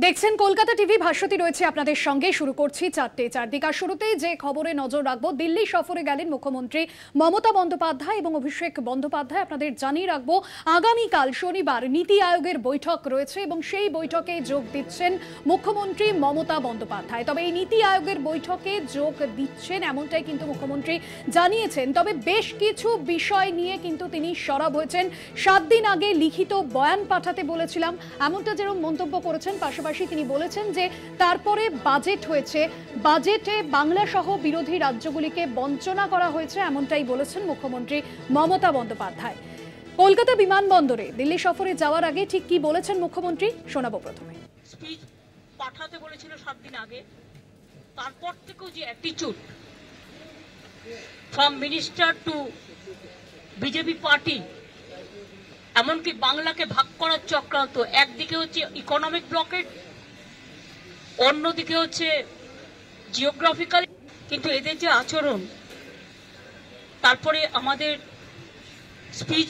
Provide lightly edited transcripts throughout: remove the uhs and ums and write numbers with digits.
দেখছেন কলকাতা টিভি, ভাস্বতী রয়েছে আপনাদের সঙ্গে। শুরু করছি চারদিকার শুরুতেই যে খবরে নজর রাখবো, দিল্লি সফরে গেলেন মুখ্যমন্ত্রী মমতা বন্দ্যোপাধ্যায় এবং অভিষেক বন্দ্যোপাধ্যায়। আপনাদের জানিয়ে রাখবো, আগামীকাল শনিবার নীতি আয়োগের বৈঠক রয়েছে এবং সেই বৈঠকে যোগ দিচ্ছেন মুখ্যমন্ত্রী মমতা বন্দ্যোপাধ্যায়। তবে এই নীতি আয়োগের বৈঠকে যোগ দিচ্ছেন এমনটাই কিন্তু মুখ্যমন্ত্রী জানিয়েছেন। তবে বেশ কিছু বিষয় নিয়ে কিন্তু তিনি সরব হয়েছেন। 7 দিন আগে লিখিত বয়ান পাঠাতে বলেছিলাম, এমনটা যেরকম মন্তব্য করেছেন। পাশাপাশি তিনি বলেছেন যে তারপরে বাজেট হয়েছে, বাজেটে বাংলা সহ বিরোধী রাজ্যগুলিকে বঞ্চনা করা হয়েছে, এমনটাই বলেছেন মুখ্যমন্ত্রী মমতা বন্দ্যোপাধ্যায়। কলকাতা বিমানবন্দরে দিল্লি সফরে যাওয়ার আগে ঠিক কি বলেছেন মুখ্যমন্ত্রী শোনাবো। প্রথমে স্পিচ পাঠাতে বলেছিল 7 দিন আগে, তারপর থেকেও যে attitude from minister two BJP party, এমনকি বাংলাকে ভাগ করার চক্রান্ত, একদিকে হচ্ছে ইকোনমিক ব্লকেট, অন্যদিকে হচ্ছে জিওগ্রাফিক্যাল, কিন্তু এদের যে আচরণ, তারপরে আমাদের স্পিচ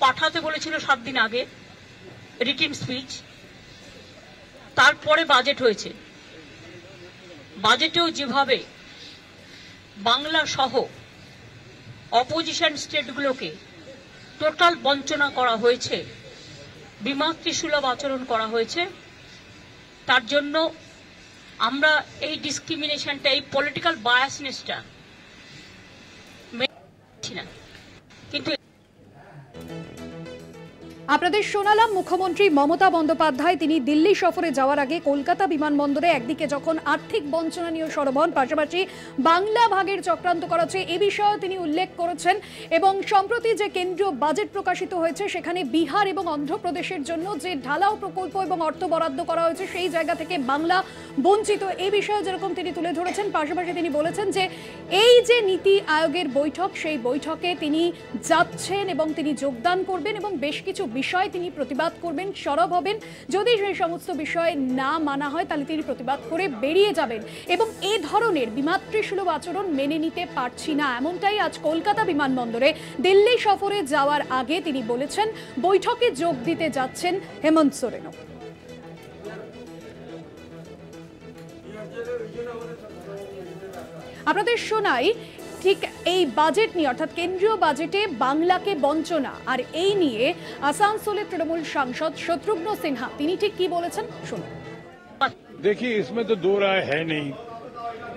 পাঠাতে বলেছিল 7 দিন আগে রিটেন স্পিচ, তারপরে বাজেট হয়েছে। বাজেটেও যেভাবে বাংলা সহ অপোজিশন স্টেটগুলোকে টোটাল বঞ্চনা করা হয়েছে, বিমাতৃসুলভ আচরণ করা হয়েছে, তার জন্য আমরা এই ডিসক্রিমিনেশনটা, এই পলিটিক্যাল বায়াসনেসটা মেনে না। কিন্তু আপনাদের শোনালাম মুখ্যমন্ত্রী মমতা বন্দ্যোপাধ্যায় তিনি দিল্লি সফরে যাওয়ার আগে কলকাতা বিমানবন্দরে একদিকে যখন আর্থিক বঞ্চনা নিয়ে সরব হন, পাশাপাশি বাংলা ভাগের চক্রান্ত করা হচ্ছে এ বিষয়েও তিনি উল্লেখ করেছেন। এবং সম্প্রতি যে কেন্দ্রীয় বাজেট প্রকাশিত হয়েছে সেখানে বিহার এবং অন্ধ্রপ্রদেশের জন্য যে ঢালাও প্রকল্প এবং অর্থ বরাদ্দ করা হয়েছে, সেই জায়গা থেকে বাংলা বঞ্চিত, এই বিষয়ে যেরকম তিনি তুলে ধরেছেন। পাশাপাশি তিনি বলেছেন যে এই যে নীতি আয়োগের বৈঠক, সেই বৈঠকে তিনি যাচ্ছেন এবং তিনি যোগদান করবেন এবং বেশ কিছু বিষয় তিনি প্রতিবাদ করবেন, সরব হবেন। যদি সেই সমস্ত বিষয় না মানা হয় তাহলে তিনি প্রতিবাদ করে বেরিয়ে যাবেন। এবং এই ধরনের বিমাতৃসুলভ আচরণ মেনে নিতে পারছি না, এমনটাই আজ কলকাতা বিমানবন্দরে দিল্লি সফরে যাওয়ার আগে তিনি বলেছেন। বৈঠকে যোগ দিতে যাচ্ছেন হেমন্ত সোরেনও। আপনাদের শোনাই ঠিক এই বাজেট নিয়ে, অর্থাৎ কেন্দ্রীয় বাজেটে বাংলাকে বঞ্চনা, আর এই নিয়ে আসানসোলের তৃণমূল সাংসদ শত্রুঘ্ন সিনহা তিনি ঠিক কি বলেছেন শুনুন। देखिए, इसमें तो दो राय है नहीं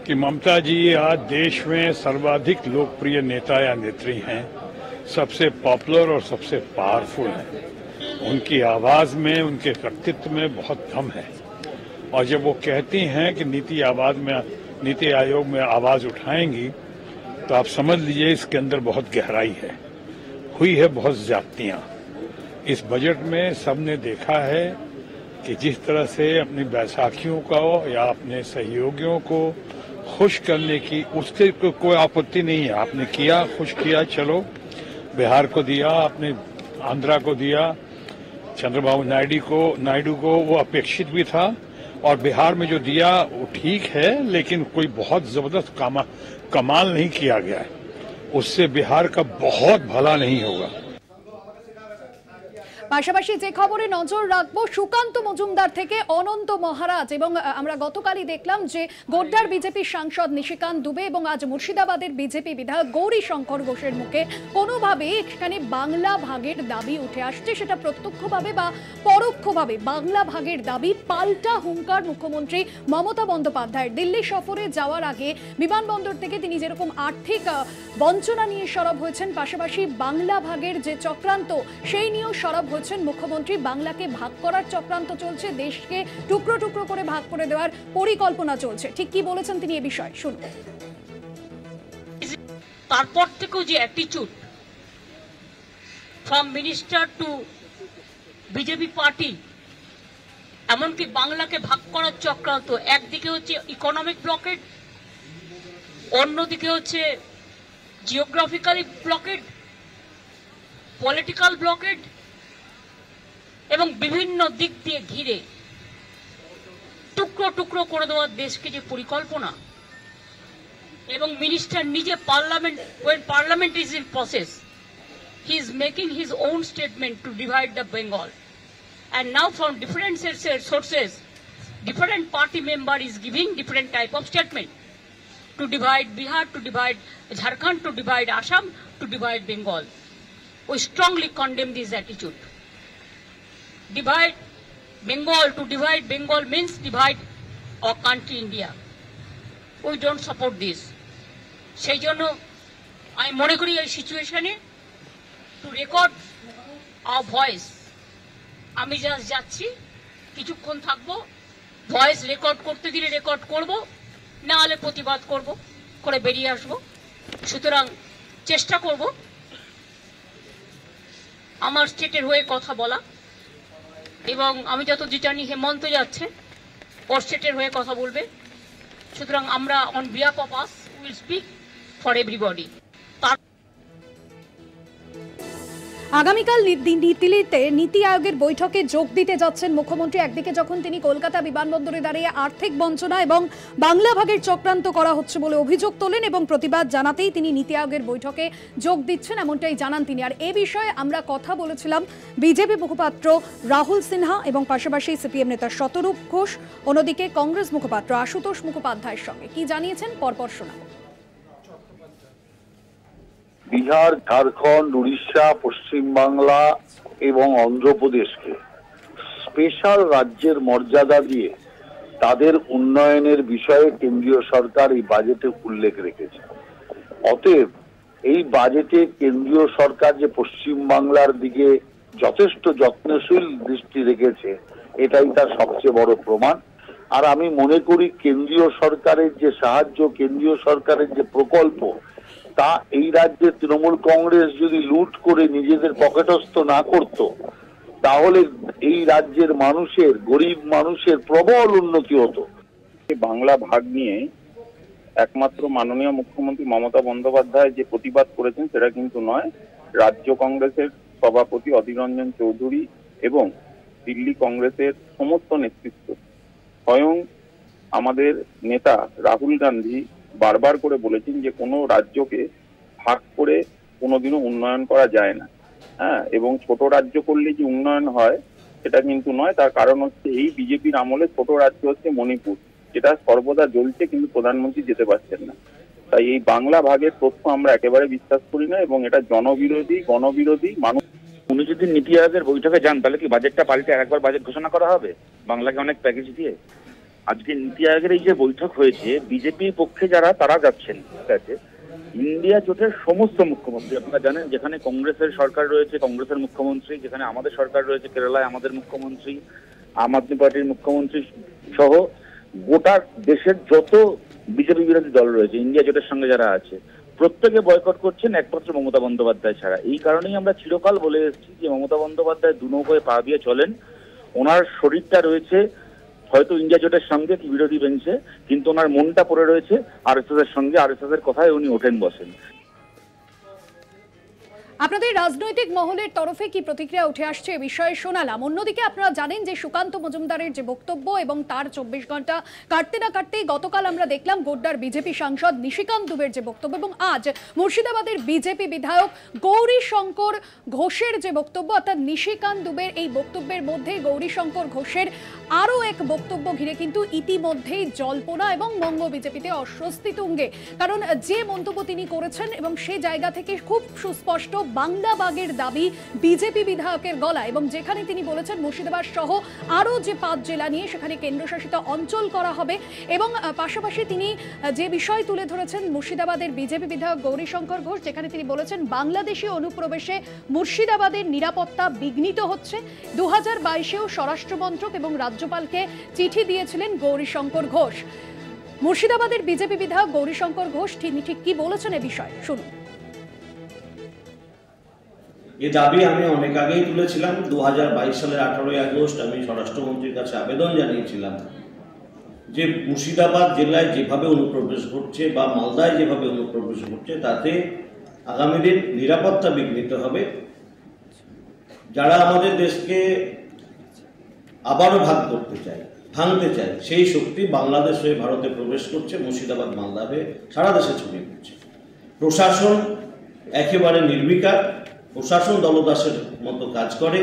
कि ममता जी आज देश में सर्वाधिक लोकप्रिय नेता या नेत्री हैं, सबसे पॉपुलर और सबसे पावरफुल हैं। उनकी आवाज में, उनके व्यक्तित्व में बहुत दम है। और जब वो कहती हैं कि नीति आयोग में आवाज उठाएंगी, तो आप समझ लीजिए इसके अंदर बहुत गहराई है, हुई है बहुत ज्यादतियां। इस बजट में सबने देखा है कि जिस तरह से अपनी बैसाखियों को या अपने सहयोगियों को खुश करने की, उससे कोई आपत्ति नहीं है। आपने किया, खुश किया, चलो। बिहार को दिया, आपने आंध्रा को दिया, चंद्रबाबू नायडू को वो अपेक्षित भी था। और बिहार में जो दिया वो ठीक है, लेकिन कोई बहुत जबरदस्त कमाल नहीं किया गया है। उससे बिहार का बहुत भला नहीं होगा। পাশাপাশি যে খবরে নজর রাখবো, সুকান্ত মজুমদার থেকে অনন্ত মহারাজ, এবং আমরা গতকালই দেখলাম যে গোড্ডার বিজেপি সাংসদ নিশিকান্ত দুবে এবং আজ মুর্শিদাবাদের বিজেপি বিধায়ক গৌরী শঙ্কর ঘোষের মুখে কোনোভাবে এখানে বাংলা ভাগের দাবি উঠে আসছে, সেটা প্রত্যক্ষভাবে বা পরোক্ষভাবে বাংলা ভাগের দাবি। পাল্টা হুঙ্কার মুখ্যমন্ত্রী মমতা বন্দ্যোপাধ্যায়ের। দিল্লি সফরে যাওয়ার আগে বিমানবন্দর থেকে তিনি যেরকম আর্থিক বঞ্চনা নিয়ে সরব হয়েছেন, পাশাপাশি বাংলা ভাগের যে চক্রান্ত সেই নিয়েও সরব হয়েছেন মুখ্যমন্ত্রী। বাংলাকে ভাগ করার চক্রান্ত চলছে, দেশকে টুকরো টুকরো করে ভাগ করে দেওয়ার পরিকল্পনা চলছে। ঠিক কি বলেছেন তিনি এ বিষয়ে শুনুন। তারপর থেকেও যে attitude from minister two BJP party, এমনকি বাংলাকে ভাগ করার চক্রান্ত, একদিকে হচ্ছে ইকোনমিক ব্লকেট, অন্যদিকে হচ্ছে জিওগ্রাফিক্যালি ব্লকেট, পলিটিক্যাল ব্লকেট, এবং বিভিন্ন দিক দিয়ে ঘিরে টুকরো টুকরো করে দেওয়ার দেশকে যে পরিকল্পনা, এবং মিনিস্টার নিজে parliament is in process, he is making his own statement to divide the Bengal, and now from different sources different party member is giving different type of statement to divide Bihar, to divide Jharkhand, to divide Assam, to divide Bengal. We strongly condemn this attitude. Divide Bengal, to divide Bengal means divide our country India. We don't support this. সেই জন্য আমি মনে করি এই সিচুয়েশনে two record hour voice, আমি just যাচ্ছি, কিছুক্ষণ থাকবো, ভয়েস রেকর্ড করতে দিলে রেকর্ড করব, না হলে প্রতিবাদ করব, করে বেরিয়ে আসবো। সুতরাং চেষ্টা করব আমার স্টেটের হয়ে কথা বলা, এবং আমি যতদূর জানি হেমন্ত যাচ্ছে, ওর স্টেটের হয়ে কথা বলবে। সুতরাং আমরা on behalf of us will speak for everybody. আগামীকাল দিল্লিতে নীতি আয়োগের বৈঠকে যোগ দিতে যাচ্ছেন মুখ্যমন্ত্রী। একদিকে যখন তিনি কলকাতা বিমানবন্দরে দাঁড়িয়ে আর্থিক বঞ্চনা এবং বাংলা ভাগের চক্রান্ত করা হচ্ছে বলে অভিযোগ তোলেন এবং প্রতিবাদ জানাতেই তিনি নীতি আয়োগের বৈঠকে যোগ দিচ্ছেন, এমনটাই জানান তিনি। আর এ বিষয়ে আমরা কথা বলেছিলাম বিজেপি মুখপাত্র রাহুল সিনহা এবং পাশাপাশি সিপিএম নেতা শতরূপ ঘোষ, অন্যদিকে কংগ্রেস মুখপাত্র আশুতোষ মুখোপাধ্যায়ের সঙ্গে কি জানিয়েছেন পরপর শোনাবো। বিহার, ঝাড়খণ্ড, উড়িষ্যা, পশ্চিমবাংলা এবং অন্ধ্রপ্রদেশকে স্পেশাল রাজ্যের মর্যাদা দিয়ে তাদের উন্নয়নের বিষয়ে কেন্দ্রীয় সরকার এই বাজেটে উল্লেখ রেখেছে। অতএব এই বাজেটে কেন্দ্রীয় সরকার যে পশ্চিমবাংলার দিকে যথেষ্ট যত্নশীল দৃষ্টি রেখেছে, এটাই তার সবচেয়ে বড় প্রমাণ। আর আমি মনে করি কেন্দ্রীয় সরকারের যে সাহায্য, কেন্দ্রীয় সরকারের যে প্রকল্প, তা এই রাজ্যে তৃণমূল কংগ্রেস যদি লুট করে নিজেদের পকেটস্থ না করত, তাহলে এই রাজ্যের মানুষের, গরিব মানুষের প্রবল উন্নতি হতো। বাংলা ভাগ নিয়ে একমাত্র মাননীয় মুখ্যমন্ত্রী মমতা বন্দ্যোপাধ্যায় যে প্রতিবাদ করেছেন সেটা কিন্তু নয়, রাজ্য কংগ্রেসের সভাপতি অধীর রঞ্জন চৌধুরী এবং দিল্লি কংগ্রেসের সমস্ত নেতৃত্ব, স্বয়ং আমাদের নেতা রাহুল গান্ধী বারবার করে বলেছেন যে কোনো রাজ্যকে ভাগ করে কোনোদিনও উন্নয়ন করা যায় না। হ্যাঁ, এবং ছোট রাজ্য করলে যে উন্নয়ন হয় সেটা কিন্তু নয়। তার কারণ হচ্ছে এই বিজেপির আমলে ছোট রাজ্য হচ্ছে মণিপুর, যেটা সর্বদা জ্বলছে কিন্তু প্রধানমন্ত্রী যেতে পারছেন না। তাই এই বাংলা ভাগের তথ্য আমরা একেবারে বিশ্বাস করি না এবং এটা জনবিরোধী, গণবিরোধী। মানুষ উনি যদি নীতি আয়োগের বৈঠকে যান তাহলে কি বাজেটটা পাল্টে আরেকবার বাজেট ঘোষণা করা হবে বাংলাকে অনেক প্যাকেজ দিয়ে? আজকে নীতি আয়োগের এই যে বৈঠক হয়েছে, বিজেপির পক্ষে যারা তারা যাচ্ছেন, ঠিক আছে, ইন্ডিয়া জোটের সমস্ত মুখ্যমন্ত্রী, আপনারা জানেন, যেখানে কংগ্রেসের সরকার রয়েছে কংগ্রেসের মুখ্যমন্ত্রী, যেখানে আমাদের সরকার রয়েছে কেরালায় আমাদের মুখ্যমন্ত্রী, আম আদমি পার্টির মুখ্যমন্ত্রী সহ গোটা দেশের যত বিজেপি বিরোধী দল রয়েছে ইন্ডিয়া জোটের সঙ্গে যারা আছে, প্রত্যেকে বয়কট করছেন একমাত্র মমতা বন্দ্যোপাধ্যায় ছাড়া। এই কারণেই আমরা চিরকাল বলে এসেছি যে মমতা বন্দ্যোপাধ্যায় দু নৌকোয় পা দিয়ে চলেন। ওনার শরীরটা রয়েছে হয়তো ইন্ডিয়া জোটের সঙ্গে বিরোধী বেঞ্চে, কিন্তু ওনার মনটা পড়ে রয়েছে আরএসএস এর সঙ্গে। আরএসএস এর কথায় উনি ওঠেন বসেন। আপনাদের রাজনৈতিক মহলের তরফে কি প্রতিক্রিয়া উঠে আসছে এ বিষয়ে শোনালাম। অন্যদিকে আপনারা জানেন যে সুকান্ত মজুমদারের যে বক্তব্য এবং তার 24 ঘন্টা কাটতে না কাটতেই গতকাল আমরা দেখলাম গোড্ডার বিজেপি সাংসদ নিশিকান্ত দুবের যে বক্তব্য এবং আজ মুর্শিদাবাদের বিজেপি বিধায়ক গৌরীশঙ্কর ঘোষের যে বক্তব্য, অর্থাৎ নিশিকান্ত দুবের এই বক্তব্যের মধ্যে গৌরীশঙ্কর ঘোষের আরও এক বক্তব্য ঘিরে কিন্তু ইতিমধ্যেই জল্পনা এবং বঙ্গ বিজেপিতে অস্বস্তি তুঙ্গে। কারণ যে মন্তব্য তিনি করেছেন এবং সে জায়গা থেকে খুব সুস্পষ্ট বাংলা ভাগের দাবি বিজেপি বিধায়কের গলা, এবং যেখানে তিনি বলেছেন মুর্শিদাবাদ সহ আরও যে 5 জেলা নিয়ে সেখানে কেন্দ্রশাসিত অঞ্চল করা হবে। এবং পাশাপাশি তিনি যে বিষয় তুলে ধরেছেন মুর্শিদাবাদের বিজেপি বিধায়ক গৌরীশঙ্কর ঘোষ, যেখানে তিনি বলেছেন বাংলাদেশি অনুপ্রবেশে মুর্শিদাবাদের নিরাপত্তা বিঘ্নিত হচ্ছে। 2022-এও স্বরাষ্ট্রমন্ত্রক এবং রাজ্যপালকে চিঠি দিয়েছিলেন গৌরীশঙ্কর ঘোষ। মুর্শিদাবাদের বিজেপি বিধায়ক গৌরীশঙ্কর ঘোষ তিনি ঠিক কি বলেছেন এ বিষয়ে শুনুন। এ দাবি আমি অনেক আগেই তুলেছিলাম। 2022 সালের 18ই আগস্ট আমি স্বরাষ্ট্রমন্ত্রীর কাছে আবেদন জানিয়েছিলাম যে মুর্শিদাবাদ জেলায় যেভাবে অনুপ্রবেশ ঘটছে বা মালদায় যেভাবে অনুপ্রবেশ ঘটছে তাতে আগামী দিন নিরাপত্তা বিঘ্নিত হবে। যারা আমাদের দেশকে আবারও ভাগ করতে চায়, ভাঙতে চায়, সেই শক্তি বাংলাদেশ হয়ে ভারতে প্রবেশ করছে, মুর্শিদাবাদ মালদা হয়ে সারা দেশে ছড়িয়ে পড়ছে। প্রশাসন একেবারে নির্বিকার, প্রশাসন দলদাসের মতো কাজ করে।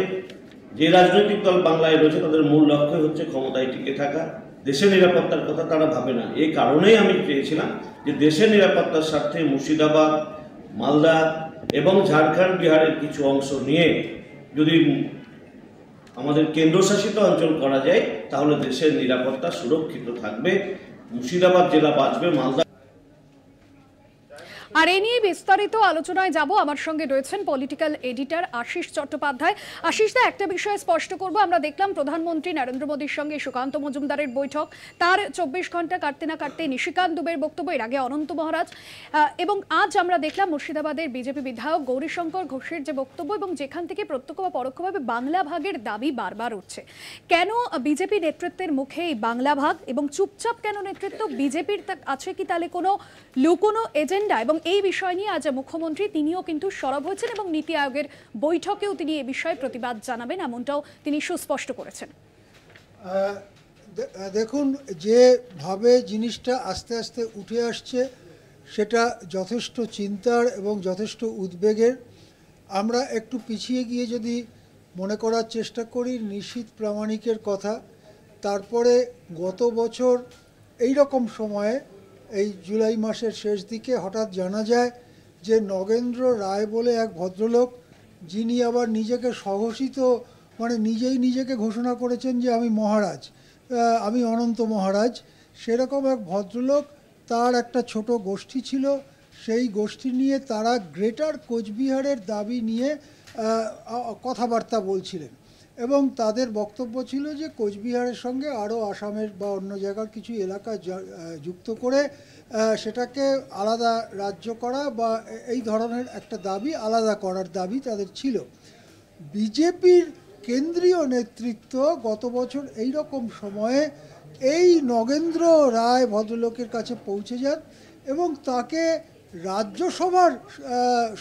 যে রাজনৈতিক দল বাংলায় রয়েছে তাদের মূল লক্ষ্য হচ্ছে ক্ষমতায় টিকে থাকা, দেশের নিরাপত্তার কথা তারা ভাবে না। এই কারণেই আমি চেয়েছিলাম যে দেশের নিরাপত্তার স্বার্থে মুর্শিদাবাদ, মালদা এবং ঝাড়খণ্ড, বিহারের কিছু অংশ নিয়ে যদি আমাদের কেন্দ্রশাসিত অঞ্চল করা যায় তাহলে দেশের নিরাপত্তা সুরক্ষিত থাকবে, মুর্শিদাবাদ জেলা বাঁচবে, মালদা। আর এ নিয়ে বিস্তারিত আলোচনায় যাব। আমার সঙ্গে রয়েছেন পলিটিক্যাল এডিটর আশিস চট্টোপাধ্যায়। আশিস দা, একটা বিষয় স্পষ্ট করব, আমরা দেখলাম প্রধানমন্ত্রী নরেন্দ্র মোদীর সঙ্গে সুকান্ত মজুমদারের বৈঠক, তার 24 ঘন্টা কাটতে না কাটতে নিশিকান্ত দুবের বক্তব্য, এর আগে অনন্ত মহারাজ, এবং আজ আমরা দেখলাম মুর্শিদাবাদের বিজেপি বিধায়ক গৌরীশঙ্কর ঘোষের যে বক্তব্য, এবং যেখান থেকে প্রত্যক্ষ বা পরোক্ষভাবে বাংলা ভাগের দাবি বারবার উঠছে। কেন বিজেপি নেতৃত্বের মুখে এই বাংলা ভাগ, এবং চুপচাপ কেন নেতৃত্ব? বিজেপির আছে কি তাহলে কোনো লুকোনো এজেন্ডা? এবং এই বিষয় নিয়ে আজ মুখ্যমন্ত্রী তিনিও কিন্তু সরব হয়েছেন এবং নীতি আয়োগের বৈঠকেও তিনি এ বিষয়ে প্রতিবাদ জানাবেন, এমনটাও তিনি সুস্পষ্ট করেছেন। দেখুন, যেভাবে জিনিসটা আস্তে আস্তে উঠে আসছে সেটা যথেষ্ট চিন্তার এবং যথেষ্ট উদ্বেগের। আমরা একটু পিছিয়ে গিয়ে যদি মনে করার চেষ্টা করি নিশীথ প্রামাণিকের কথা, তারপরে গত বছর এই রকম সময়ে এই জুলাই মাসের শেষ দিকে হঠাৎ জানা যায় যে নগেন্দ্র রায় বলে এক ভদ্রলোক, যিনি আবার নিজেকে স্বঘোষিত মানে নিজেই নিজেকে ঘোষণা করেছেন যে আমি মহারাজ, আমি অনন্ত মহারাজ, সেরকম এক ভদ্রলোক, তার একটা ছোট গোষ্ঠী ছিল, সেই গোষ্ঠী নিয়ে তারা গ্রেটার কোচবিহারের দাবি নিয়ে কথাবার্তা বলছিলেন এবং তাদের বক্তব্য ছিল যে কোচবিহারের সঙ্গে আরও আসামের বা অন্য জায়গার কিছু এলাকা যুক্ত করে সেটাকে আলাদা রাজ্য করা বা এই ধরনের একটা দাবি, আলাদা করার দাবি তাদের ছিল। বিজেপির কেন্দ্রীয় নেতৃত্ব গত বছর এই রকম সময়ে এই নগেন্দ্র রায় ভদ্রলোকের কাছে পৌঁছে যান এবং তাকে রাজ্যসভার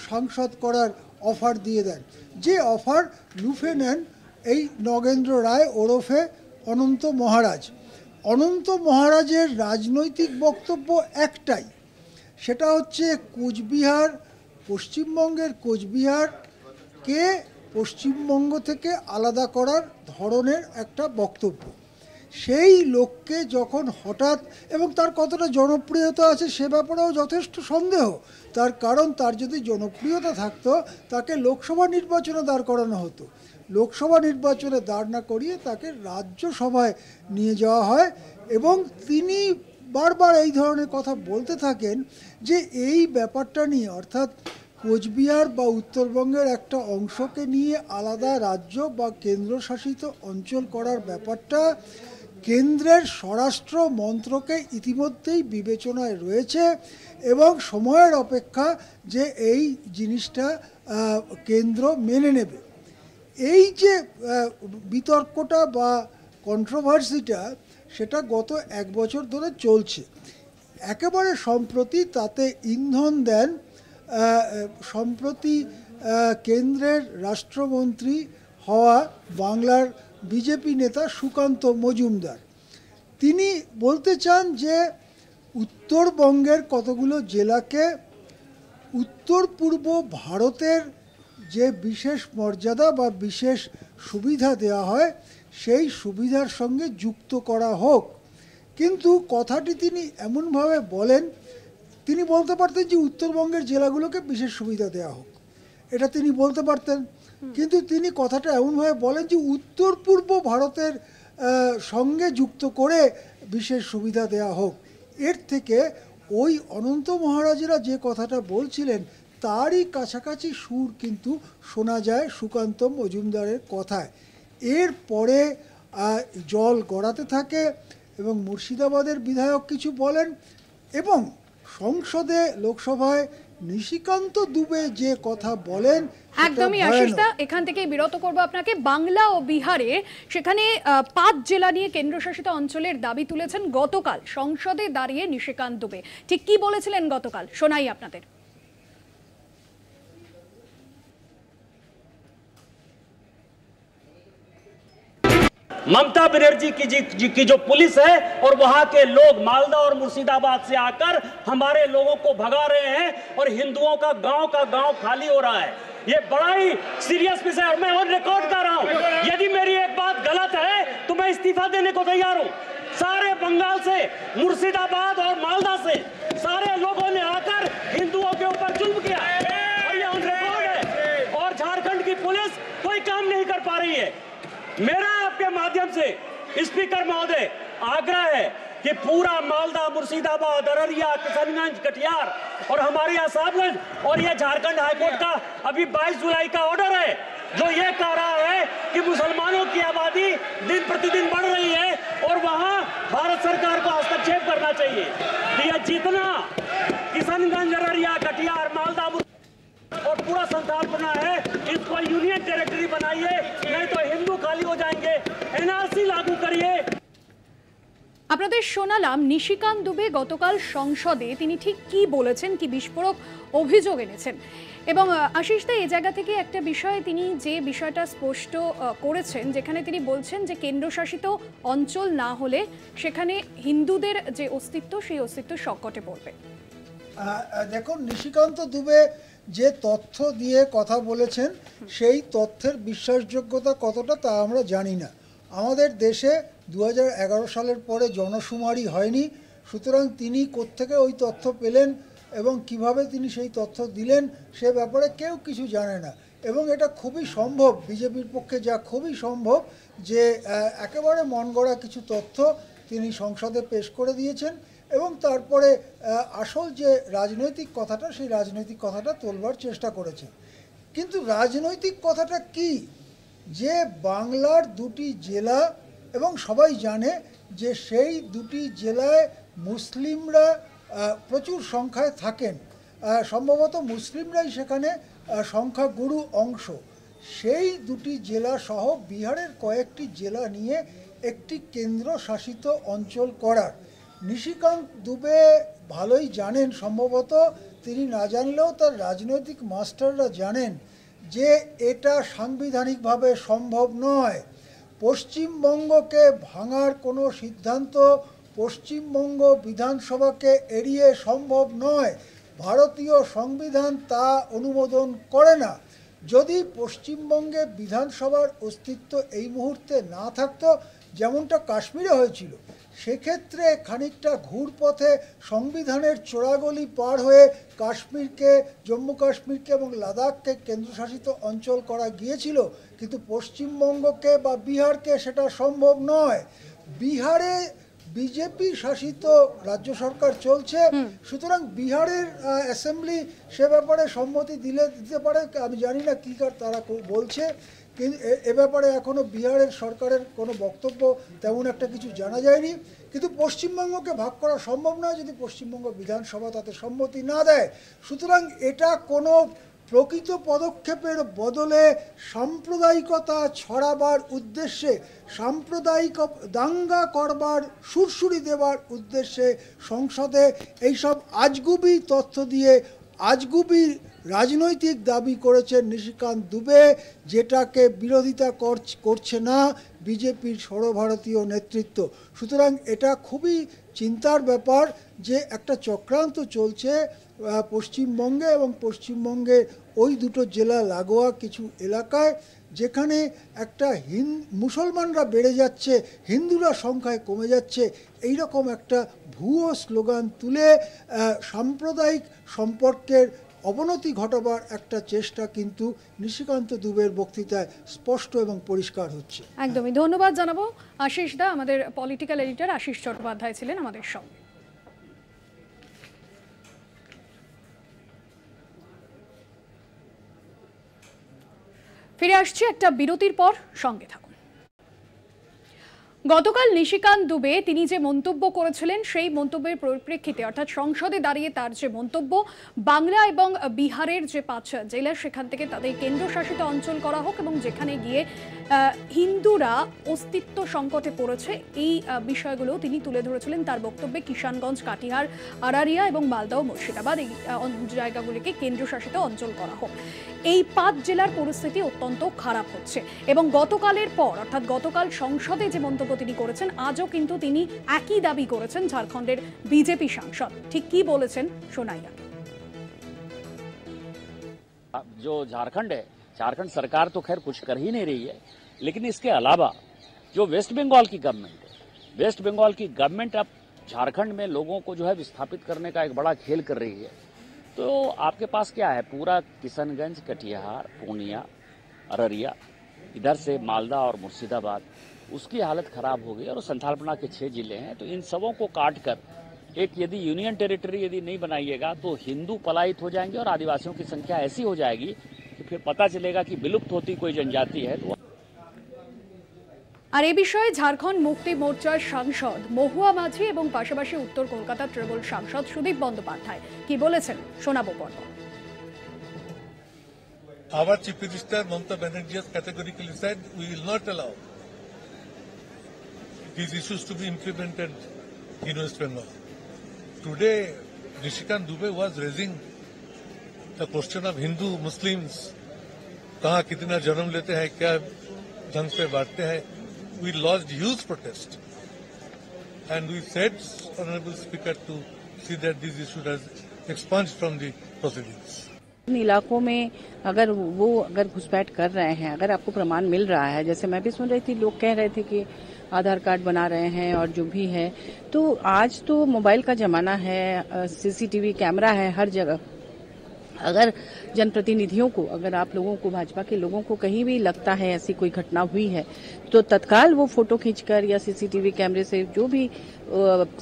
সাংসদ করার অফার দিয়ে দেন, যে অফার লুফে নেন এই নগেন্দ্র রায় ওরফে অনন্ত মহারাজ। অনন্ত মহারাজের রাজনৈতিক বক্তব্য একটাই, সেটা হচ্ছে কোচবিহার, পশ্চিমবঙ্গের কোচবিহারকে পশ্চিমবঙ্গ থেকে আলাদা করার ধরনের একটা বক্তব্য। সেই লোককে যখন হঠাৎ, এবং তার কতটা জনপ্রিয়তা আছে সে ব্যাপারেও যথেষ্ট সন্দেহ, তার কারণ তার যদি জনপ্রিয়তা থাকতো তাকে লোকসভা নির্বাচনে দাঁড় করানো হতো, লোকসভা নির্বাচনে দাঁড় না করিয়ে তাকে রাজ্যসভায় নিয়ে যাওয়া হয় এবং তিনি বারবার এই ধরনের কথা বলতে থাকেন যে এই ব্যাপারটা নিয়ে, অর্থাৎ কোচবিহার বা উত্তরবঙ্গের একটা অংশকে নিয়ে আলাদা রাজ্য বা কেন্দ্রশাসিত অঞ্চল করার ব্যাপারটা কেন্দ্রের স্বরাষ্ট্র মন্ত্রকে ইতিমধ্যেই বিবেচনায় রয়েছে এবং সময়ের অপেক্ষা যে এই জিনিসটা কেন্দ্র মেনে নেবে। এই যে বিতর্কটা বা কন্ট্রোভার্সিটা সেটা গত 1 বছর ধরে চলছে। একেবারে সম্প্রতি তাতে ইন্ধন দেন সম্প্রতি কেন্দ্রের রাষ্ট্রমন্ত্রী হওয়া বাংলার বিজেপি নেতা সুকান্ত মজুমদার। তিনি বলতে চান যে উত্তরবঙ্গের কতগুলো জেলাকে উত্তর পূর্ব ভারতের যে বিশেষ মর্যাদা বা বিশেষ সুবিধা দেওয়া হয় সেই সুবিধার সঙ্গে যুক্ত করা হোক। কিন্তু কথাটি তিনি এমনভাবে বলেন, তিনি বলতে পারতেন যে উত্তরবঙ্গের জেলাগুলোকে বিশেষ সুবিধা দেওয়া হোক, এটা তিনি বলতে পারতেন, কিন্তু তিনি কথাটা এমনভাবে বলেন যে উত্তর পূর্ব ভারতের সঙ্গে যুক্ত করে বিশেষ সুবিধা দেওয়া হোক। এর থেকে ওই অনন্ত মহারাজেরা যে কথাটা বলছিলেন তারই কাছাকাছি সুর কিন্তু শোনা যায় সুকান্ত মজুমদারের কথায়। এরপরে জল গড়াতে থাকে এবং মুর্শিদাবাদের বিধায়ক কিছু বলেন এবং সংসদে লোকসভায় নিশিকান্ত দুবে যে কথা বলেন। একদমই আশিসদা, এখান থেকে বিরত করব আপনাকে। বাংলা ও বিহারে সেখানে 5 জেলা নিয়ে কেন্দ্রশাসিত অঞ্চলের দাবি তুলেছেন গতকাল সংসদে দাঁড়িয়ে নিশিকান্ত দুবে। ঠিক কি বলেছিলেন গতকাল শোনাই আপনাদের। ममता बनर्जी की जो पुलिस है और वहां के लोग मालदा और मुर्शिदाबाद से आकर हमारे लोगों को भगा रहे हैं और हिंदुओं का गांव खाली हो रहा है। ये बड़ा ही सीरियस विषय है और मैं और रिकॉर्ड कर रहा हूं। यदि मेरी एक बात गलत है तो मैं इस्तीफा देने को तैयार हूं। सारे बंगाल से, मुर्शिदाबाद और मालदा से सारे लोगों ने आकर हिंदुओं के ऊपर जुल्म किया और ये ऑन रिकॉर्ड है। और झारखंड की पुलिस कोई काम नहीं कर पा रही है। मेरा आपके माध्यम से स्पीकर महोदय आग्रह है कि पूरा मालदा, मुर्शिदाबाद, अररिया, किशनगंज, कटिहार और हमारे यहाँ साहबगंज और ये झारखंड हाईकोर्ट का अभी 22 जुलाई का ऑर्डर है जो ये कह रहा है कि मुसलमानों की आबादी दिन प्रतिदिन बढ़ रही है और वहां भारत सरकार को हस्तक्षेप करना चाहिए। कि ये जितना किशनगंज, अररिया, कटिहार, मालदा और पूरा संथाल बना है, इसको यूनियन टेरिटरी बनाइए, नहीं तो हिंदू खाली हो जाएंगे। एनआरसी लागू करिए। আপনাদের শোনালাম নিশিকান্ত দুবে গতকাল সংসদে তিনি ঠিক কি বলেছেন, কি বিস্ফোরক অভিযোগ এনেছেন। এবং আশিস দা এই জায়গা থেকে একটা বিষয় তিনি যে বিষয়টা স্পষ্ট করেছেন, যেখানে তিনি বলছেন যে কেন্দ্রশাসিত অঞ্চল না হলে সেখানে হিন্দুদের যে অস্তিত্ব সেই অস্তিত্ব সংকটে পড়বে। দেখুন, নিশিকান্ত দুবে যে তথ্য দিয়ে কথা বলেছেন সেই তথ্যের বিশ্বাসযোগ্যতা কতটা তা আমরা জানি না। আমাদের দেশে 2011 সালের পরে জনশুমারি হয়নি, সুতরাং তিনি কোত্থেকে ওই তথ্য পেলেন এবং কিভাবে তিনি সেই তথ্য দিলেন সে ব্যাপারে কেউ কিছু জানে না। এবং এটা খুবই সম্ভব, বিজেপির পক্ষে যা খুবই সম্ভব যে একেবারে মন গড়া কিছু তথ্য তিনি সংসদে পেশ করে দিয়েছেন এবং তারপরে আসল যে রাজনৈতিক কথাটা সেই রাজনৈতিক কথাটা তোলবার চেষ্টা করেছেন। কিন্তু রাজনৈতিক কথাটা কি, যে বাংলার দুটি জেলা এবং সবাই জানে যে সেই দুটি জেলায় মুসলিমরা প্রচুর সংখ্যায় থাকেন, সম্ভবত মুসলিমরাই সেখানে সংখ্যাগুরু অংশ। সেই দুটি জেলা সহ বিহারের কয়েকটি জেলা নিয়ে একটি কেন্দ্রশাসিত অঞ্চল করার নিশিকান্ত দুবে ভালোই জানেন, সম্ভবত তিনি না জানলেও তার রাজনৈতিক মাস্টাররা জানেন যে এটা সাংবিধানিকভাবে সম্ভব নয়। পশ্চিমবঙ্গকে ভাঙার কোনো সিদ্ধান্ত পশ্চিমবঙ্গ বিধানসভাকে এড়িয়ে সম্ভব নয়। ভারতীয় সংবিধান তা অনুমোদন করে না। যদি পশ্চিমবঙ্গে বিধানসভার অস্তিত্ব এই মুহূর্তে না থাকতো, যেমনটা কাশ্মীরে হয়েছিল, সেক্ষেত্রে খানিকটা ঘুরপথে সংবিধানের চোরাগলি পার হয়ে কাশ্মীরকে, জম্মু কাশ্মীরকে এবং লাদাখকে কেন্দ্রশাসিত অঞ্চল করা গিয়েছিল, কিন্তু পশ্চিমবঙ্গকে বা বিহারকে সেটা সম্ভব নয়। বিহারে বিজেপি শাসিত রাজ্য সরকার চলছে, সুতরাং বিহারের অ্যাসেম্বলি সে ব্যাপারে সম্মতি দিতে পারে। আমি জানি না কী তারা বলছে, কিন্তু এ ব্যাপারে এখনও বিহারের সরকারের কোনো বক্তব্য তেমন একটা কিছু জানা যায়নি। কিন্তু পশ্চিমবঙ্গকে ভাগ করা সম্ভব নয় যদি পশ্চিমবঙ্গ বিধানসভা তাতে সম্মতি না দেয়। সুতরাং এটা কোনো প্রকৃত পদক্ষেপের বদলে সাম্প্রদায়িকতা ছড়াবার উদ্দেশ্যে, সাম্প্রদায়িক দাঙ্গা করবার সুরসুরি দেবার উদ্দেশ্যে সংসদে এইসব আজগুবি তথ্য দিয়ে আজগুবি রাজনৈতিক দাবি করেছেন নিশিকান্ত দুবে, যেটাকে বিরোধিতা করছে না বিজেপির সর্বভারতীয় নেতৃত্ব। সুতরাং এটা খুবই চিন্তার ব্যাপার যে একটা চক্রান্ত চলছে পশ্চিমবঙ্গে এবং পশ্চিমবঙ্গের ওই দুটো জেলা লাগোয়া কিছু এলাকায়, যেখানে একটা মুসলমানরা বেড়ে যাচ্ছে, হিন্দুরা সংখ্যায় কমে যাচ্ছে, এই রকম একটা ভুয়ো স্লোগান তুলে সাম্প্রদায়িক সম্পর্কের অবনতি ঘটাবার একটা চেষ্টা কিন্তু নিশিকান্ত দুবের বক্তৃতায় স্পষ্ট এবং পরিষ্কার হচ্ছে। একদমই ধন্যবাদ জানাবো আশিস দা। আমাদের পলিটিক্যাল এডিটর আশিস চট্টোপাধ্যায় ছিলেন আমাদের সঙ্গে। ফিরে আসছি একটা বিরতির পর, সঙ্গে থাকুন। গতকাল নিশিকান্ত দুবে তিনি যে মন্তব্য করেছিলেন সেই মন্তব্যের পরিপ্রেক্ষিতে, অর্থাৎ সংসদে দাঁড়িয়ে তার যে মন্তব্য, বাংলা এবং বিহারের যে 5 জেলা সেখান থেকে তাদের কেন্দ্রশাসিত অঞ্চল করা হোক এবং যেখানে গিয়ে হিন্দুরা অস্তিত্ব সংকটে পড়েছে, এই বিষয়গুলো তিনি তুলে ধরেছিলেন তার বক্তব্যে। কিষানগঞ্জ, কাটিহার, আরারিয়া এবং মালদা ও মুর্শিদাবাদ এই জায়গাগুলিকে কেন্দ্রশাসিত অঞ্চল করা হোক। এই 5 জেলার পরিস্থিতি অত্যন্ত খারাপ হচ্ছে এবং গতকালের পর, অর্থাৎ গতকাল সংসদে যে মন্তব্য তিনি করেছেন, আজও কিন্তু তিনি একই দাবি করেছেন ঝাড়খণ্ডের বিজেপি সাংসদ। ঠিক কি বলেছেন শোনাই আগে। जो झारखंड है, झारखंड सरकार तो खैर कुछ कर ही नहीं रही है, लेकिन इसके अलावा जो वेस्ट बंगाल की गवर्नमेंट है, वेस्ट बंगाल की गवर्नमेंट अब झारखंड में लोगों को जो है विस्थापित करने का एक बड़ा खेल कर रही है। तो आपके पास क्या है, पूरा किशनगंज, कटिहार, पूर्णिया, अररिया, इधर से मालदा और मुर्शिदाबाद, उसकी हालत खराब हो गई। और संथालपना के 6 जिले हैं, तो इन सबों को काट कर एक यदि यूनियन टेरिटरी यदि नहीं बनाइएगा तो हिंदू पलायित हो जाएंगे और आदिवासियों की संख्या ऐसी हो जाएगी कि फिर पता चलेगा कि विलुप्त होती कोई जनजाति है। तो আর এই বিষয়ে ঝাড়খণ্ড মুক্তি মোর্চার সাংসদ মহুয়া মাঝি এবং পাশাপাশি উত্তর কলকাতা তৃণমূল সাংসদ সুদীপ বন্দ্যোপাধ্যায় কি বলেছেন শোনাবো পর্ব। Our Chief Minister Mamata Banerjee has categorically said we will not allow these issues to be implemented in West Bengal. Today, Nishikant Dubey was raising the question of Hindu Muslims, कहाँ कितना जन्म लेते हैं, क्या ढंग से बांटते हैं. We lodged huge protest, and we said, Honorable Speaker, to see that these issues are expunged from the proceedings. इन इलाकों में अगर घुसपैठ कर रहे हैं, अगर आपको प्रमाण मिल रहा है, जैसे मैं भी सुन रही थी, लोग कह रहे थे कि आधार कार्ड बना रहे हैं और जो भी है, तो आज तो मोबाइल का जमाना है, सीसीटीवी कैमरा है हर जगह। अगर जनप्रतिनिधियों को, अगर आप लोगों को, भाजपा के लोगों को कहीं भी लगता है ऐसी कोई घटना हुई है, तो तत्काल वो फोटो खींचकर या सीसीटीवी कैमरे से जो भी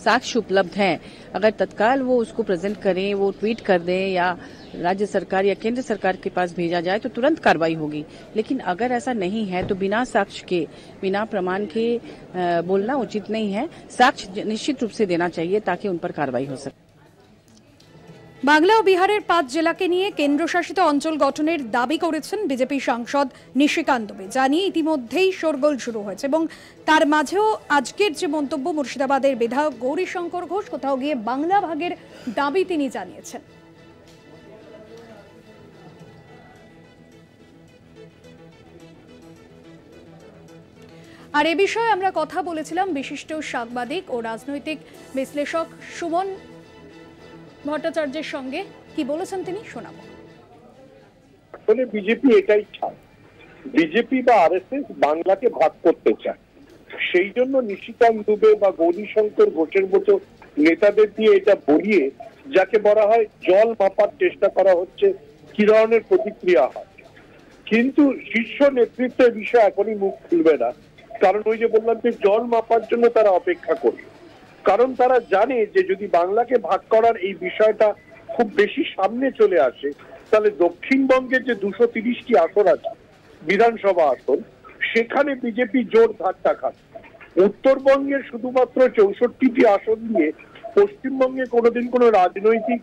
साक्ष्य उपलब्ध हैं, अगर तत्काल वो उसको प्रेजेंट करें, वो ट्वीट कर दें या राज्य सरकार या केंद्र सरकार के पास भेजा जाए तो तुरंत कार्रवाई होगी। लेकिन अगर ऐसा नहीं है तो बिना साक्ष्य के, बिना प्रमाण के बोलना उचित नहीं है। साक्ष्य निश्चित रूप से देना चाहिए ताकि उन पर कार्रवाई हो सके। বাংলা ও বিহারের 5 জেলাকে নিয়ে কেন্দ্রশাসিত অঞ্চল গঠনের দাবি করেছেন বিজেপি সাংসদ নিশিকান্ত দুবে। জানিয়ে ইতিমধ্যেই শোরগোল শুরু হয়েছে এবং তার মাঝেও আজকের যে মন্তব্য মুর্শিদাবাদের বিধায়ক গৌরীশঙ্কর ঘোষ, কোথাও গিয়ে বাংলা ভাগের দাবি তিনি জানিয়েছেন। আর এ বিষয়ে আমরা কথা বলেছিলাম বিশিষ্ট সাংবাদিক ও রাজনৈতিক বিশ্লেষক সুমন ভট্টাচার্যের সঙ্গে। কি বলেছেন তিনি শোনাবো। আসলে বিজেপি এটাই চায়, বিজেপি বা আরএসএস বাংলাকে ভাগ করতে চায়। সেই জন্য নিশিকান্ত দুবে বা গৌরীশঙ্কর ঘোষের মতো নেতাদের দিয়ে এটা বলিয়ে, যাকে বলা হয় জল মাপার চেষ্টা করা হচ্ছে, কি ধরনের প্রতিক্রিয়া হয়। কিন্তু শীর্ষ নেতৃত্বের বিষয়ে এখনই মুখ খুলবে না, কারণ ওই যে বললাম যে জল মাপার জন্য তারা অপেক্ষা করবে। কারণ তারা জানে যে যদি বাংলাকে ভাগ করার এই বিষয়টা খুব বেশি সামনে চলে আসে, তাহলে দক্ষিণবঙ্গের যে 230টি আসন আছে বিধানসভা আসন, সেখানে বিজেপি জোর ধাক্কা খাবে। উত্তরবঙ্গের শুধুমাত্র 64টি আসন দিয়ে পশ্চিমবঙ্গে কোনোদিন কোনো রাজনৈতিক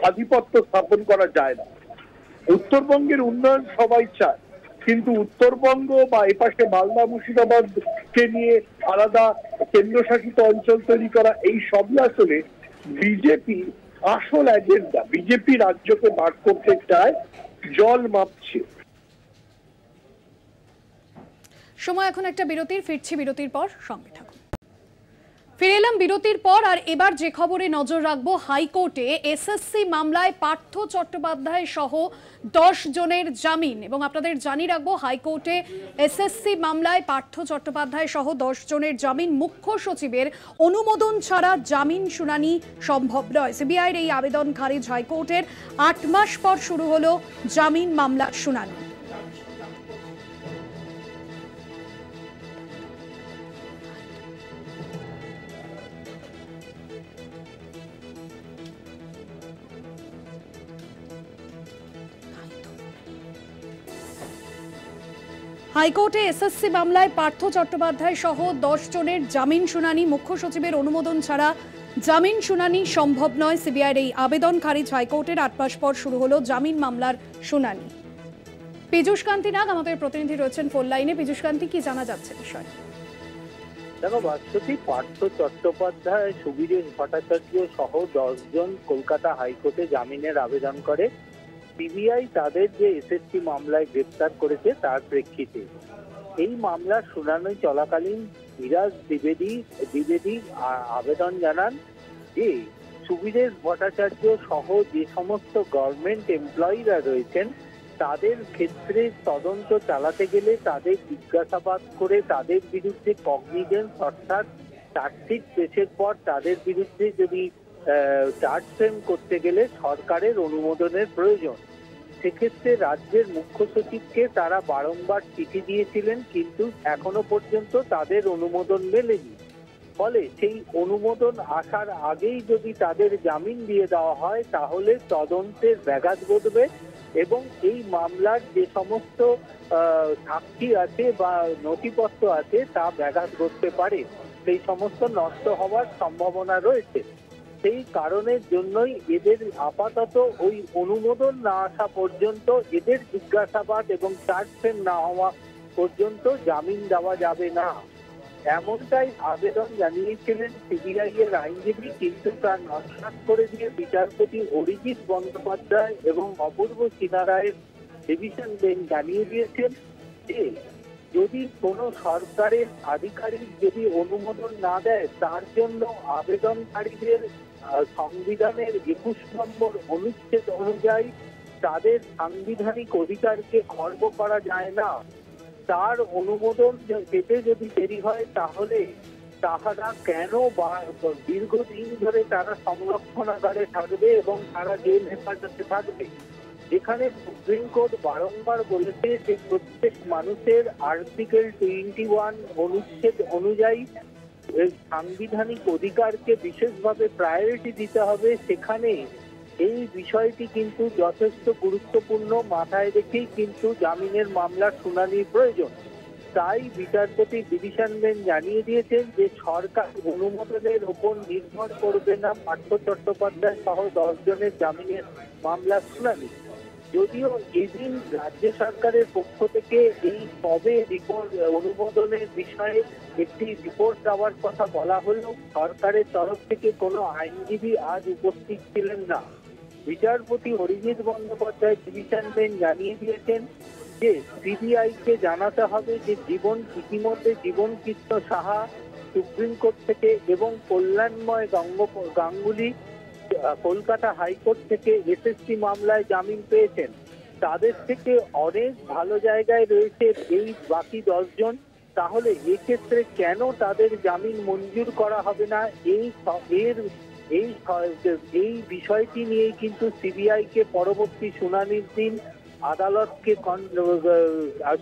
আধিপত্য স্থাপন করা যায় না। উত্তরবঙ্গের উন্নয়ন সবাই চায়, কিন্তু উত্তরবঙ্গ বা এপাশে মালদা মুর্শিদাবাদকে নিয়ে আলাদা কেন্দ্রশাসিত অঞ্চল তৈরি করা, এই সবই আসলে বিজেপি আসল এজেন্ডা। বিজেপি রাজ্যকে ভাগ করতে চায়, জল মাপছে। সময় এখন একটা বিরতির, ফিরছি বিরতির পর, সঙ্গে থাকুন। ফিরে এলাম বিরতির পর। আর এবার যে খবরে নজর রাখবো, হাইকোর্টে এসএসসি মামলায় পার্থ চট্টোপাধ্যায় সহ 10 জনের জামিন। এবং আপনাদের জানিয়ে রাখবো, হাইকোর্টে এসএসসি মামলায় পার্থ চট্টোপাধ্যায় সহ 10 জনের জামিন মুখ্য সচিবের অনুমোদন ছাড়া জামিন শুনানি সম্ভব নয়। সিবিআইয়ের এই আবেদন খারিজ হাইকোর্টের। 8 মাস পর শুরু হলো জামিন মামলার শুনানি। হাইকোর্টে এসএসসি মামলায় পার্থ চট্টোপাধ্যায় সহ 10 জনের জামিন শুনানি মুখ্য সচিবের অনুমোদন ছাড়া জামিন শুনানি সম্ভব নয়। সিবিআইয়ের এই আবেদন খারিজ হাইকোর্টের। 8 মাস পর শুরু হলো জামিন মামলার শুনানি। পীযূষ কান্তি নাগ আমাদের প্রতিনিধি রয়েছেন ফোন লাইনে। পীযূষ কান্তি, কি জানা যাচ্ছে বিষয়? দেখো বাস্তবী, পার্থ চট্টোপাধ্যায়, সুবীরেশ ভট্টাচার্য সহ 10 জন কলকাতা হাইকোর্টে জামিনের আবেদন করে। সিবিআই তাদের যে এসএসসি মামলায় গ্রেপ্তার করেছে তার প্রেক্ষিতে এই মামলার শুনানি চলাকালীন বিরাজ দ্বিবেদী আবেদন জানান যে সুবীরেশ ভট্টাচার্য সহ যে সমস্ত গভর্নমেন্ট এমপ্লয়িরা রয়েছেন তাদের ক্ষেত্রে তদন্ত চালাতে গেলে তাদের জিজ্ঞাসাবাদ করে তাদের বিরুদ্ধে কগনিজেন্স অর্থাৎ চার্জশিট পেশের পর তাদের বিরুদ্ধে যদি চার্জ ফ্রেম করতে গেলে সরকারের অনুমোদনের প্রয়োজন। সেক্ষেত্রে রাজ্যের মুখ্য সচিবকে তারা বারংবার চিঠি দিয়েছিলেন, কিন্তু এখনো পর্যন্ত তাদের অনুমোদন মেলেনি। ফলে সেই অনুমোদন আসার আগেই যদি তাদের জামিন দিয়ে দেওয়া হয় তাহলে তদন্তের ব্যাঘাত ঘটবে এবং এই মামলার যে সমস্ত সাক্ষী আছে বা নথিপত্র আছে তা ব্যাঘাত ঘটতে পারে, সেই সমস্ত নষ্ট হওয়ার সম্ভাবনা রয়েছে। সেই কারণের জন্যই এদের আপাতত ওই অনুমোদন না আসা পর্যন্ত এদের জিজ্ঞাসাবাদ এবং চার্জ ফ্রেম না হওয়া পর্যন্ত জামিন দেওয়া যাবে না, এমনটাই আবেদন জানিয়েছিলেন সিবিআই এর আইনজীবী। কিন্তু তার নস্যাৎ করে দিয়ে বিচারপতি অরিজিৎ বন্দ্যোপাধ্যায় এবং অপূর্ব সিনহা রায়ের ডিভিশন বেঞ্চ জানিয়ে দিয়েছেন যে যদি কোনো সরকারের আধিকারিক যদি অনুমোদন না দেয় তার জন্য আবেদনকারীদের সংবিধানের 21 নম্বর অনুচ্ছেদ অনুযায়ী তাদের সাংবিধানিক অধিকারকে খর্ব করা যায় না। তার অনুমোদন পেতে যদি দেরি হয় তাহলে তাহারা কেন দীর্ঘদিন ধরে তারা সংরক্ষণাগারে থাকবে এবং তারা জেল হেফাজতে থাকবে, যেখানে সুপ্রিম কোর্ট বারংবার বলেছে যে প্রত্যেক মানুষের আর্টিকেল 21 অনুচ্ছেদ অনুযায়ী সাংবিধানিক অধিকারকে বিশেষভাবে প্রায়োরিটি দিতে হবে। সেখানে এই বিষয়টি কিন্তু যথেষ্ট গুরুত্বপূর্ণ, মাথায় রেখেই কিন্তু জামিনের মামলার শুনানির প্রয়োজন। তাই বিচারপতি ডিভিশন বেঞ্চ জানিয়ে দিয়েছেন যে সরকার অনুমোদনের উপর নির্ভর করবে না পার্থ চট্টোপাধ্যায় সহ 10 জনের জামিনের মামলার শুনানি। যদিও এদিন রাজ্য সরকারের পক্ষ থেকে এই কবে রিপোর্ট অনুমোদনের বিষয়ে একটি রিপোর্ট দেওয়ার কথা বলা হলেও সরকারের তরফ থেকে কোনো আইনজীবী আজ উপস্থিত ছিলেন না। বিচারপতি অরিজিৎ বন্দ্যোপাধ্যায় ডিভিশন বেঞ্চ জানিয়ে দিয়েছেন যে সিবিআই কে জানাতে হবে যে ইতিমধ্যে জীবন কৃষ্ণ সাহা সুপ্রিম কোর্ট থেকে এবং কল্যাণময় গাঙ্গুলি কলকাতা হাইকোর্ট থেকে এসএসসি মামলায় জামিন পেয়েছেন। তাদের থেকে অনেক ভালো জায়গায় রয়েছে এই বাকি 10 জন। তাহলে এক্ষেত্রে কেন তাদের জামিন মঞ্জুর করা হবে না, এই বিষয়টি নিয়েই কিন্তু সিবিআই কে পরবর্তী শুনানির দিন আদালতকে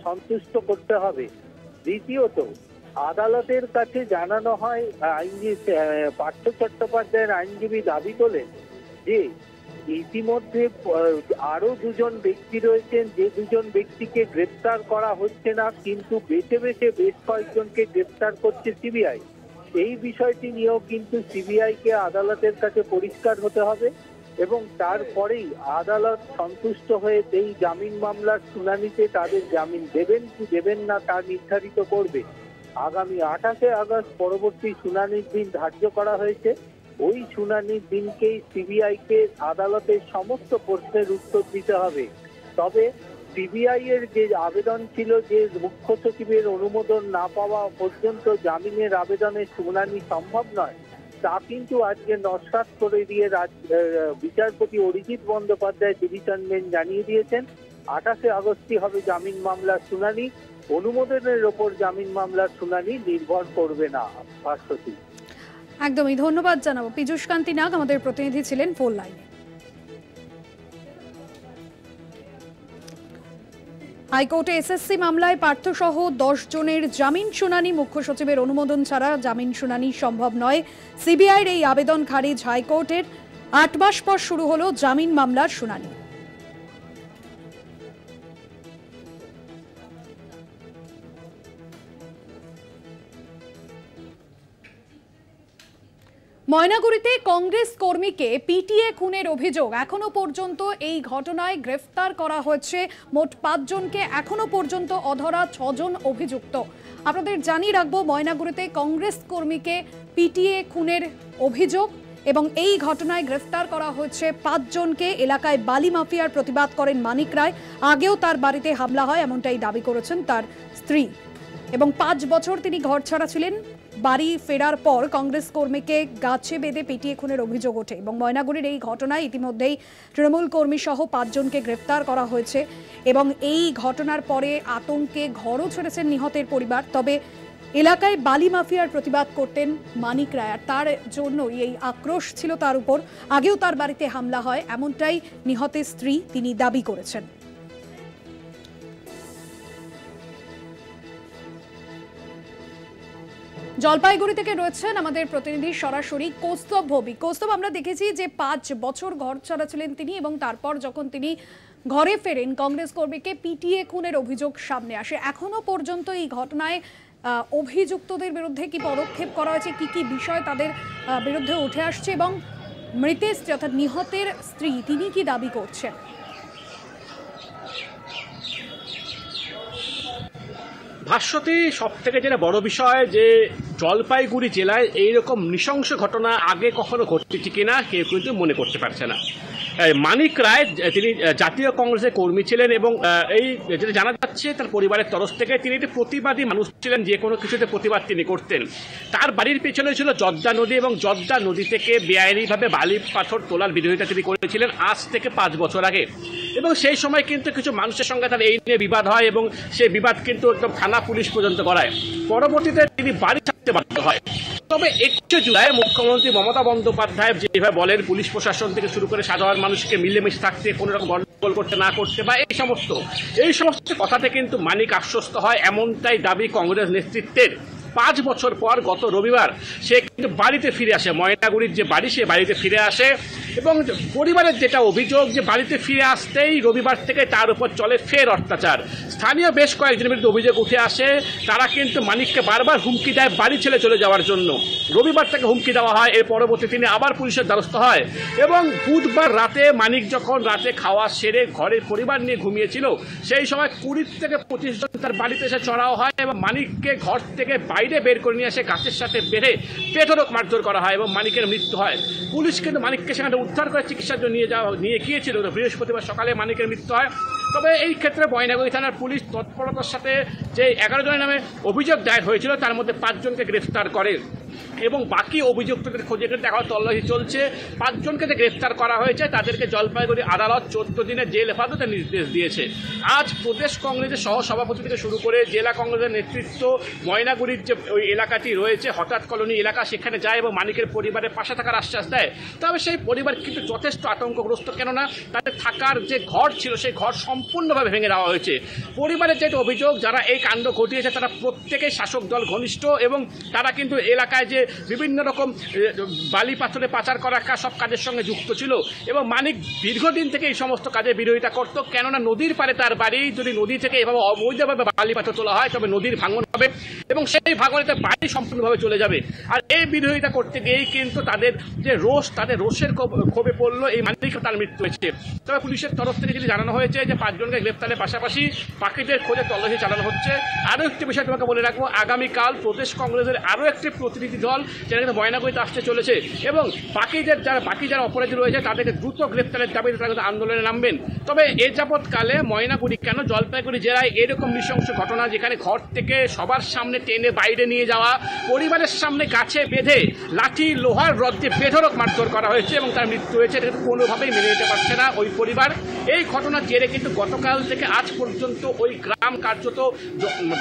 সন্তুষ্ট করতে হবে। দ্বিতীয়ত, আদালতের কাছে জানানো হয় পার্থ চট্টোপাধ্যায়ের আইনজীবী দাবি তোলেন যে ইতিমধ্যে আরো 2 জন ব্যক্তি রয়েছেন, যে 2 জন ব্যক্তিকে গ্রেপ্তার করা হচ্ছে না, কিন্তু বেছে বেছে বেশ কয়েকজনকে গ্রেপ্তার করছে সিবিআই। এই বিষয়টি নিয়েও কিন্তু সিবিআই কে আদালতের কাছে পরিষ্কার হতে হবে এবং তারপরেই আদালত সন্তুষ্ট হয়ে এই জামিন মামলার শুনানিতে তাদের জামিন দেবেন কি দেবেন না তা নির্ধারিত করবে। আগামী 28 আগস্ট পরবর্তী শুনানির দিন ধার্য করা হয়েছে। ওই শুনানির দিনকেই সিবিআই কে আদালতের সমস্ত প্রশ্নের উত্তর দিতে হবে। তবে সিবিআই এর যে আবেদন ছিল যে মুখ্য সচিবের অনুমোদন না পাওয়া পর্যন্ত জামিনের আবেদনের শুনানি সম্ভব নয়, তা কিন্তু আজকে নস্যাৎ করে দিয়ে বিচারপতি অরিজিৎ বন্দ্যোপাধ্যায় ডিভিশন বেঞ্চ জানিয়ে দিয়েছেন 28 আগস্টই হবে জামিন মামলার শুনানি। অনুমোদনের ওপর জামিন মামলার শুনানি নির্ভর করবে না। ভাস্বতী, একদমই ধন্যবাদ জানাবো। পীযূষ কান্তি নাগ আমাদের প্রতিনিধি ছিলেন ফোন লাইনে। হাইকোর্টে এসএসসি মামলায় পার্থ সহ 10 জনের জামিন শুনানি, মুখ্য সচিবের অনুমোদন ছাড়া জামিন শুনানি সম্ভব নয়। সিবিআইয়ের এই আবেদন খারিজ হাইকোর্টের। 8 মাস পর শুরু হলো জামিন মামলার শুনানি। ময়নাগুড়িতে কংগ্রেস কর্মীকে পিটিয়ে খুনের অভিযোগ। এখনো পর্যন্ত এই ঘটনায় গ্রেফতার করা হয়েছে মোট 5 জনকে, এখনো পর্যন্ত অধরা 6 জন অভিযুক্ত। আপনাদের জানিয়ে রাখবো, ময়নাগুড়িতে কংগ্রেস কর্মীকে পিটিয়ে খুনের অভিযোগ এবং এই ঘটনায় গ্রেফতার করা হয়েছে 5 জনকে। এলাকায় বালি মাফিয়ার প্রতিবাদ করেন মানিক রায়। আগেও তার বাড়িতে হামলা হয় এমনটাই দাবি করেছেন তার স্ত্রী এবং 5 বছর তিনি ঘরছাড়া ছিলেন। বাড়ি ফেরার পর কংগ্রেস কর্মীকে গাছে বেঁধে পিটিয়ে খুনের অভিযোগ ওঠে এবং ময়নাগুড়ির এই ঘটনায় ইতিমধ্যেই তৃণমূল কর্মী সহ 5 জনকে গ্রেফতার করা হয়েছে এবং এই ঘটনার পরে আতঙ্কে ঘরও ছেড়েছেন নিহতের পরিবার। তবে এলাকায় বালি মাফিয়ার প্রতিবাদ করতেন মানিক রায়, আর তার জন্য এই আক্রোশ ছিল তার উপর। আগেও তার বাড়িতে হামলা হয়, এমনটাই নিহতের স্ত্রী তিনি দাবি করেছেন। জলপাইগুড়ি থেকে রয়েছেন আমাদের প্রতিনিধি সরাসরি কৌস্তব ভৌমিক। কৌস্তব, আমরা দেখেছি যে 5 বছর ঘর ছাড়া ছিলেন তিনি এবং তারপর যখন তিনি ঘরে ফেরেন কংগ্রেস কর্মীকে পিটিয়ে খুনের অভিযোগ সামনে আসে। এখনো পর্যন্ত এই ঘটনায় অভিযুক্তদের বিরুদ্ধে কি পদক্ষেপ করা হয়েছে, কি কি বিষয় তাদের বিরুদ্ধে উঠে আসছে এবং মৃতের স্ত্রী অর্থাৎ নিহতের স্ত্রী তিনি কি দাবি করছেন? ভাস্বতী, সব থেকে যেটা বড় বিষয় যে জলপাইগুড়ি জেলায় এইরকম নৃশংস ঘটনা আগে কখনো ঘটেছে কিনা কেউ কিন্তু মনে করতে পারছে না। মানিক রায় তিনি জাতীয় কংগ্রেসের কর্মী ছিলেন এবং এই যেটা জানা যাচ্ছে তার পরিবারের তরফ থেকে তিনি একটি প্রতিবাদী মানুষ ছিলেন, যে কোনো কিছুতে প্রতিবাদ তিনি করতেন। তার বাড়ির পেছনে ছিল যদ্দা নদী এবং যদ্দা নদী থেকে বেআইনিভাবে বালি পাথর তোলার বিরোধিতা তিনি করেছিলেন আজ থেকে 5 বছর আগে। এবং সেই সময় কিন্তু কিছু মানুষের সঙ্গে তার এই নিয়ে বিবাদ হয় এবং সেই বিবাদ কিন্তু একদম থানা পুলিশ পর্যন্ত করায়। পরবর্তীতে তিনি বাড়ি ছাড়তে বাধ্য হয়। তবে 21 জুলাই মুখ্যমন্ত্রী মমতা বন্দ্যোপাধ্যায় যেভাবে বলেন পুলিশ প্রশাসন থেকে শুরু করে সাধারণ মানুষকে মিলেমিশে থাকতে, কোনো রকম গন্ডগোল করতে না করতে বা এই সমস্ত কথাতে কিন্তু মানিক আশ্বস্ত হয়, এমনটাই দাবি কংগ্রেস নেতৃত্বের। 5 বছর পর গত রবিবার সে কিন্তু বাড়িতে ফিরে আসে, ময়নাগুড়ির যে বাড়ি সে বাড়িতে ফিরে আসে এবং পরিবারের যেটা অভিযোগ যে বাড়িতে ফিরে আসতেই রবিবার থেকে তার উপর চলে ফের অত্যাচার। স্থানীয় বেশ কয়েকজনের বিরুদ্ধে অভিযোগ উঠে আসে, তারা কিন্তু মানিককে বারবার হুমকি দেয় বাড়ি ছেড়ে চলে যাওয়ার জন্য। রবিবার থেকে হুমকি দেওয়া হয়, এর পরবর্তী তিনি আবার পুলিশের দ্বারস্থ হয় এবং বুধবার রাতে মানিক যখন রাতে খাওয়া সেরে ঘরের পরিবার নিয়ে ঘুমিয়েছিল সেই সময় 20 থেকে 25 জন তার বাড়িতে এসে চড়াও হয় এবং মানিককে ঘর থেকে বাইরে বের করে নিয়ে এসে গাছের সাথে বেঁধে বেধড়ক মারধর করা হয় এবং মানিকের মৃত্যু হয়। পুলিশ কিন্তু মানিককে সেখানে উদ্ধার করে চিকিৎসার জন্য নিয়ে গিয়েছিল। বৃহস্পতিবার সকালে মানিকের মৃত্যু হয়। তবে এই ক্ষেত্রে ময়নাগুড়ি থানার পুলিশ তৎপরতার সাথে যে 11 জনের নামে অভিযোগ দায়ের হয়েছিল তার মধ্যে 5 জনকে গ্রেফতার করে এবং বাকি অভিযুক্তদের খোঁজে দেখা তল্লাশি চলছে। 5 জনকে যে গ্রেফতার করা হয়েছে তাদেরকে জলপাইগুড়ি আদালত 14 দিনের জেল হেফাজতের নির্দেশ দিয়েছে। আজ প্রদেশ কংগ্রেসের সহ সভাপতি থেকে শুরু করে জেলা কংগ্রেসের নেতৃত্ব ময়নাগুড়ির যে ওই এলাকাটি রয়েছে হঠাৎ কলোনি এলাকা সেখানে যায় এবং মানিকের পরিবারের পাশে থাকার আশ্বাস দেয়। তবে সেই পরিবার কিন্তু যথেষ্ট আতঙ্কগ্রস্ত, কেননা তাদের থাকার যে ঘর ছিল সেই ঘর সম্পূর্ণভাবে ভেঙে দেওয়া হয়েছে। পরিবারের যেটা অভিযোগ যারা এই কাণ্ড ঘটিয়েছে তারা প্রত্যেকেই শাসক দল ঘনিষ্ঠ এবং তারা কিন্তু এলাকায় যে বিভিন্ন রকম বালি পাথরে পাচার করা সব কাজের সঙ্গে যুক্ত ছিল এবং মানিক দীর্ঘদিন থেকে এই সমস্ত কাজের বিরোধিতা করত, কেননা নদীর পারে তার বাড়ি। যদি নদী থেকে এভাবে অবৈধভাবে বালি পাথর তোলা হয় তবে নদীর ভাঙন হবে এবং সেই ভাঙনেতে বাড়ি সম্পূর্ণভাবে চলে যাবে। আর এই বিরোধিতা করতে গিয়েই কিন্তু তাদের যে রোষ, তাদের রোষের ক্ষোভে পড়লো এই মানিক তার মৃত্যু হয়েছে। তবে পুলিশের তরফ থেকে যদি জানানো হয়েছে যে 5 জনকে গ্রেফতারের পাশাপাশি বাকিদের খোঁজে তল্লাশি চালানো হচ্ছে। আরও একটি বিষয় তোমাকে বলে রাখবো, আগামীকাল প্রদেশ কংগ্রেসের আরও একটি প্রতিনিধি দল যেটা কিন্তু ময়নাগুড়িতে আসতে চলেছে এবং বাকি যারা অপরাধী রয়েছে তাদেরকে দ্রুত গ্রেফতারের দাবিতে তারা কিন্তু আন্দোলনে নামবেন। তবে এ যাবৎকালে ময়নাগুড়ি কেন জলপাইগুড়ি জেলায় এরকম নৃশংস ঘটনা, যেখানে ঘর থেকে সবার সামনে টেনে বাইরে নিয়ে যাওয়া, পরিবারের সামনে গাছে বেঁধে লাঠি লোহার রড দিয়ে বেধড়ক মারধর করা হয়েছে এবং তার মৃত্যু হয়েছে, এটা কোনোভাবেই মেনে নিতে পারছে না ওই পরিবার। এই ঘটনার জেরে কিন্তু গতকাল থেকে আজ পর্যন্ত ওই গ্রাম কার্যত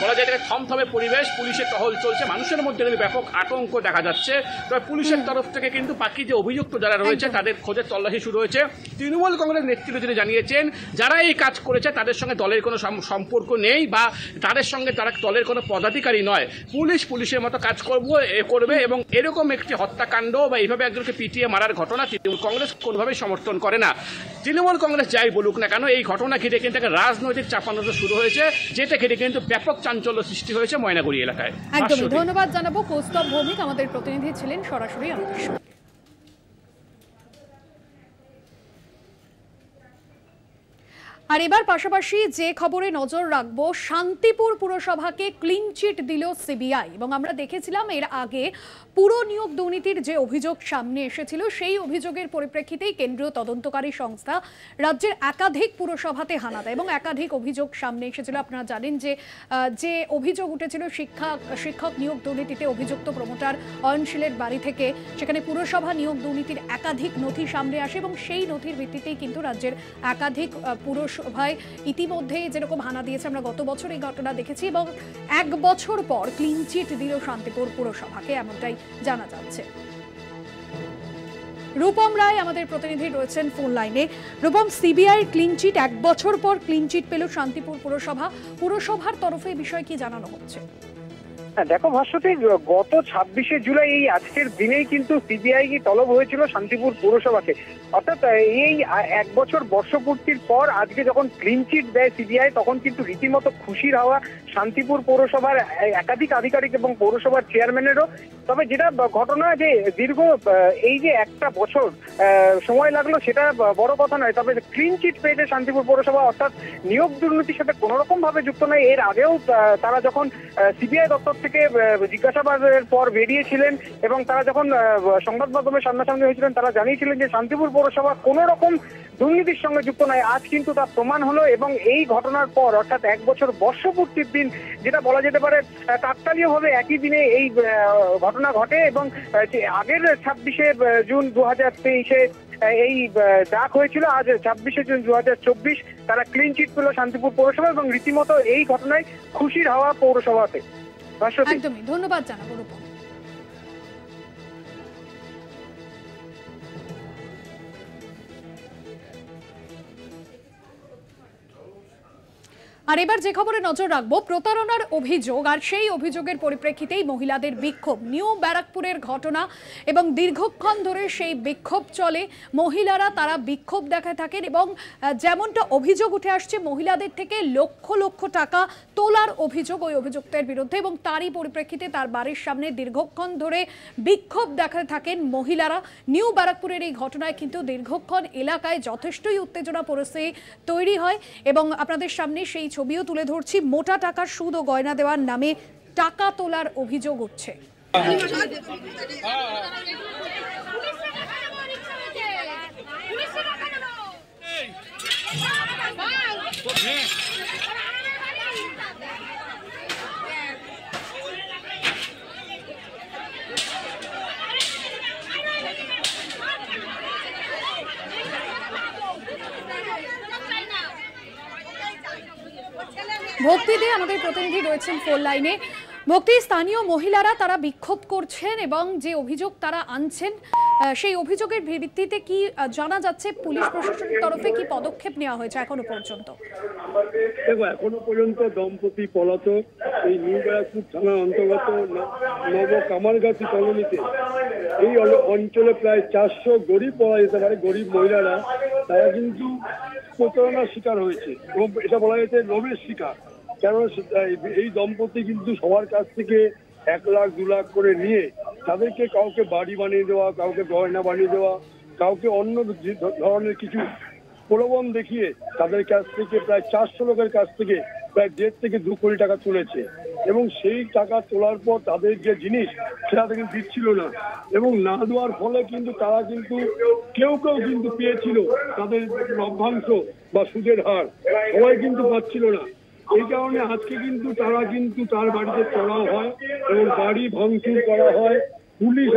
বলা যায় থমথমে পরিবেশ, পুলিশের টহল চলছে, মানুষের মধ্যে ব্যাপক আতঙ্ক দেখা যাচ্ছে। তবে পুলিশের তরফ থেকে কিন্তু বাকি যে অভিযুক্ত যারা রয়েছে তাদের খোঁজে তল্লাশি শুরু হয়েছে। তৃণমূল কংগ্রেস নেতৃত্ব তিনি জানিয়েছেন যারা এই কাজ করেছে তাদের সঙ্গে দলের কোনো সম্পর্ক নেই বা তাদের সঙ্গে তারা দলের কোনো পদাধিকারী নয়। পুলিশের মতো কাজ করবে এবং এরকম একটি হত্যাকাণ্ড বা এইভাবে একজনকে পিটিয়ে মারার ঘটনা তৃণমূল কংগ্রেস কোনোভাবেই সমর্থন করে না। তৃণমূল কংগ্রেস যাই বলুক না কেন এই ঘটনা ঘিরে কিন্তু একটা রাজনৈতিক চাপানোটা শুরু হয়েছে, যেটা ঘিরে কিন্তু ব্যাপক চাঞ্চল্য সৃষ্টি হয়েছে ময়নাগুড়ি এলাকায়। একদমই ধন্যবাদ জানাবো কৌস্তব ভৌমিক, আমাদের প্রতিনিধি ছিলেন সরাসরি আমাদের সঙ্গে। আর এবার পাশাপাশি যে খবরে নজর রাখবো, শান্তিপুর পুরসভাকে ক্লিন চিট দিল সিবিআই। এবং আমরা দেখেছিলাম এর আগে পুর নিয়োগ দুর্নীতির যে অভিযোগ সামনে এসেছিল, সেই অভিযোগের পরিপ্রেক্ষিতেই কেন্দ্রীয় তদন্তকারী সংস্থা রাজ্যের একাধিক পুরসভাতে হানা দেয় এবং একাধিক অভিযোগ সামনে এসেছিল। আপনারা জানেন যে অভিযোগ উঠেছিল শিক্ষক নিয়োগ দুর্নীতিতে অভিযুক্ত প্রমোটার অয়নশীলের বাড়ি থেকে, সেখানে পুরসভা নিয়োগ দুর্নীতির একাধিক নথি সামনে আসে এবং সেই নথির ভিত্তিতেই কিন্তু রাজ্যের একাধিক পুরসভায় ইতিমধ্যে যেরকম হানা দিয়েছে, আমরা গত বছর এই ঘটনা দেখেছি এবং 1 বছর পর ক্লিন চিট দিল শান্তিপুর পুরসভাকে, এমনটাই জানা যাচ্ছে। রূপম রায় আমাদের প্রতিনিধি রয়েছেন ফোন লাইনে। রূপম, সিবিআই ক্লিন চিট, 1 বছর পর ক্লিন চিট পেল শান্তিপুর পুরসভার তরফে এই বিষয়ে কি জানানো হচ্ছে? হ্যাঁ দেখো ভাস্বতী, গত 26শে জুলাই এই আজকের দিনেই কিন্তু সিবিআই তলব হয়েছিল শান্তিপুর পুরসভাকে। অর্থাৎ এই 1 বছর বর্ষপূর্তির পর আজকে যখন ক্লিন চিট দেয় সিবিআই, তখন কিন্তু রীতিমতো খুশির হাওয়া শান্তিপুর পৌরসভার একাধিক আধিকারিক এবং পৌরসভার চেয়ারম্যানেরও। তবে যেটা ঘটনা যে দীর্ঘ এই যে 1টা বছর সময় লাগলো, সেটা বড় কথা নয়। তবে ক্লিন চিট পেয়েছে শান্তিপুর পৌরসভা, অর্থাৎ নিয়োগ দুর্নীতির সাথে কোনো রকম ভাবে যুক্ত নয়। এর আগেও তারা যখন সিবিআই দপ্তর থেকে জিজ্ঞাসাবাদের পর বেরিয়েছিলেন এবং তারা যখন সংবাদ মাধ্যমের সামনাসামনি হয়েছিলেন, তারা জানিয়েছিলেন যে শান্তিপুর পৌরসভা কোনো রকম দুর্নীতির সঙ্গে যুক্ত নয়। আজ কিন্তু তার প্রমাণ হলো এবং এই ঘটনার পর অর্থাৎ 1 বছর বর্ষপূর্তির দিন, যেটা বলা যেতে পারে কাকতালীয়ভাবে একই দিনে এই ঘটনা ঘটে এবং আগের 26শে জুন 2023-এ এই ডাক হয়েছিল। আজ 26শে জুন 2024 তারা ক্লিন চিট পেল শান্তিপুর পৌরসভা এবং রীতিমতো এই ঘটনায় খুশির হাওয়া পৌরসভাতে। একদমই, ধন্যবাদ জানাবো রূপম। আর এবার যে খবরে নজর রাখবো, প্রতারণার অভিযোগ আর সেই অভিযোগের পরিপ্রেক্ষিতেই মহিলাদের বিক্ষোভ। নিউ ব্যারাকপুরের ঘটনা এবং দীর্ঘক্ষণ ধরে সেই বিক্ষোভ চলে। মহিলারা তারা বিক্ষোভ দেখায় থাকেন এবং যেমনটা অভিযোগ উঠে আসছে, মহিলাদের থেকে লক্ষ লক্ষ টাকা তোলার অভিযোগ ওই অভিযুক্তের বিরুদ্ধে এবং তারই পরিপ্রেক্ষিতে তার বাড়ির সামনে দীর্ঘক্ষণ ধরে বিক্ষোভ দেখাতে থাকেন মহিলারা। নিউ ব্যারাকপুরের এই ঘটনায় কিন্তু দীর্ঘক্ষণ এলাকায় যথেষ্টই উত্তেজনা পরিস্থিতি তৈরি হয় এবং আপনাদের সামনে সেই ছবিও তুলে ধরছি। মোটা টাকার সুদ ও গয়না দেওয়ার নামে টাকা তোলার অভিযোগ উঠছে। ভক্তি দিয়ে আমাদের প্রতিনিধি রয়েছেন ফোন লাইনে। ভক্তি, স্থানীয় মহিলারা তারা বিক্ষোভ করছেন এবং যে অভিযোগ তারা আনছেন, সেই অভিযোগের ভিত্তিতে কি জানা যাচ্ছে? পুলিশ প্রশাসনের তরফে কি পদক্ষেপ নেওয়া হয়েছে এখনো পর্যন্ত? দেখো, এখনো পর্যন্ত দম্পতি পলাতক এই নিউ ব্যারাকপুর থানার অন্তর্গত নব কামারগাছি কলোনিতে এই অঞ্চলে প্রায় 400 গরিব বলা যেতে পারে, গরিব মহিলারা তারা কিন্তু প্রতারণার শিকার হয়েছে এবং এটা বলা যেতে লোভের শিকার। কারণ এই দম্পতি কিন্তু সবার কাছ থেকে 1 লাখ 2 লাখ করে নিয়ে তাদেরকে কাউকে বাড়ি বানিয়ে দেওয়া, কাউকে গয়না বানিয়ে দেওয়া, কাউকে অন্য ধরনের কিছু প্রলোভন দেখিয়ে তাদের কাছ থেকে প্রায় 400 লোকের কাছ থেকে প্রায় 1.5 থেকে 2 কোটি টাকা তুলেছে এবং সেই টাকা তোলার পর তাদের যে জিনিস সেটা কিন্তু দিচ্ছিল না এবং না দেওয়ার ফলে কিন্তু তারা কিন্তু কেউ কিন্তু পেয়েছিল তাদের লভ্যাংশ বা সুদের হার, সবাই কিন্তু পাচ্ছিল না। এই কারণে আজকে কিন্তু তারা কিন্তু তার বাড়িতে চড়া হয় এবং বাড়ি ভাঙচুর করা হয়। পুলিশ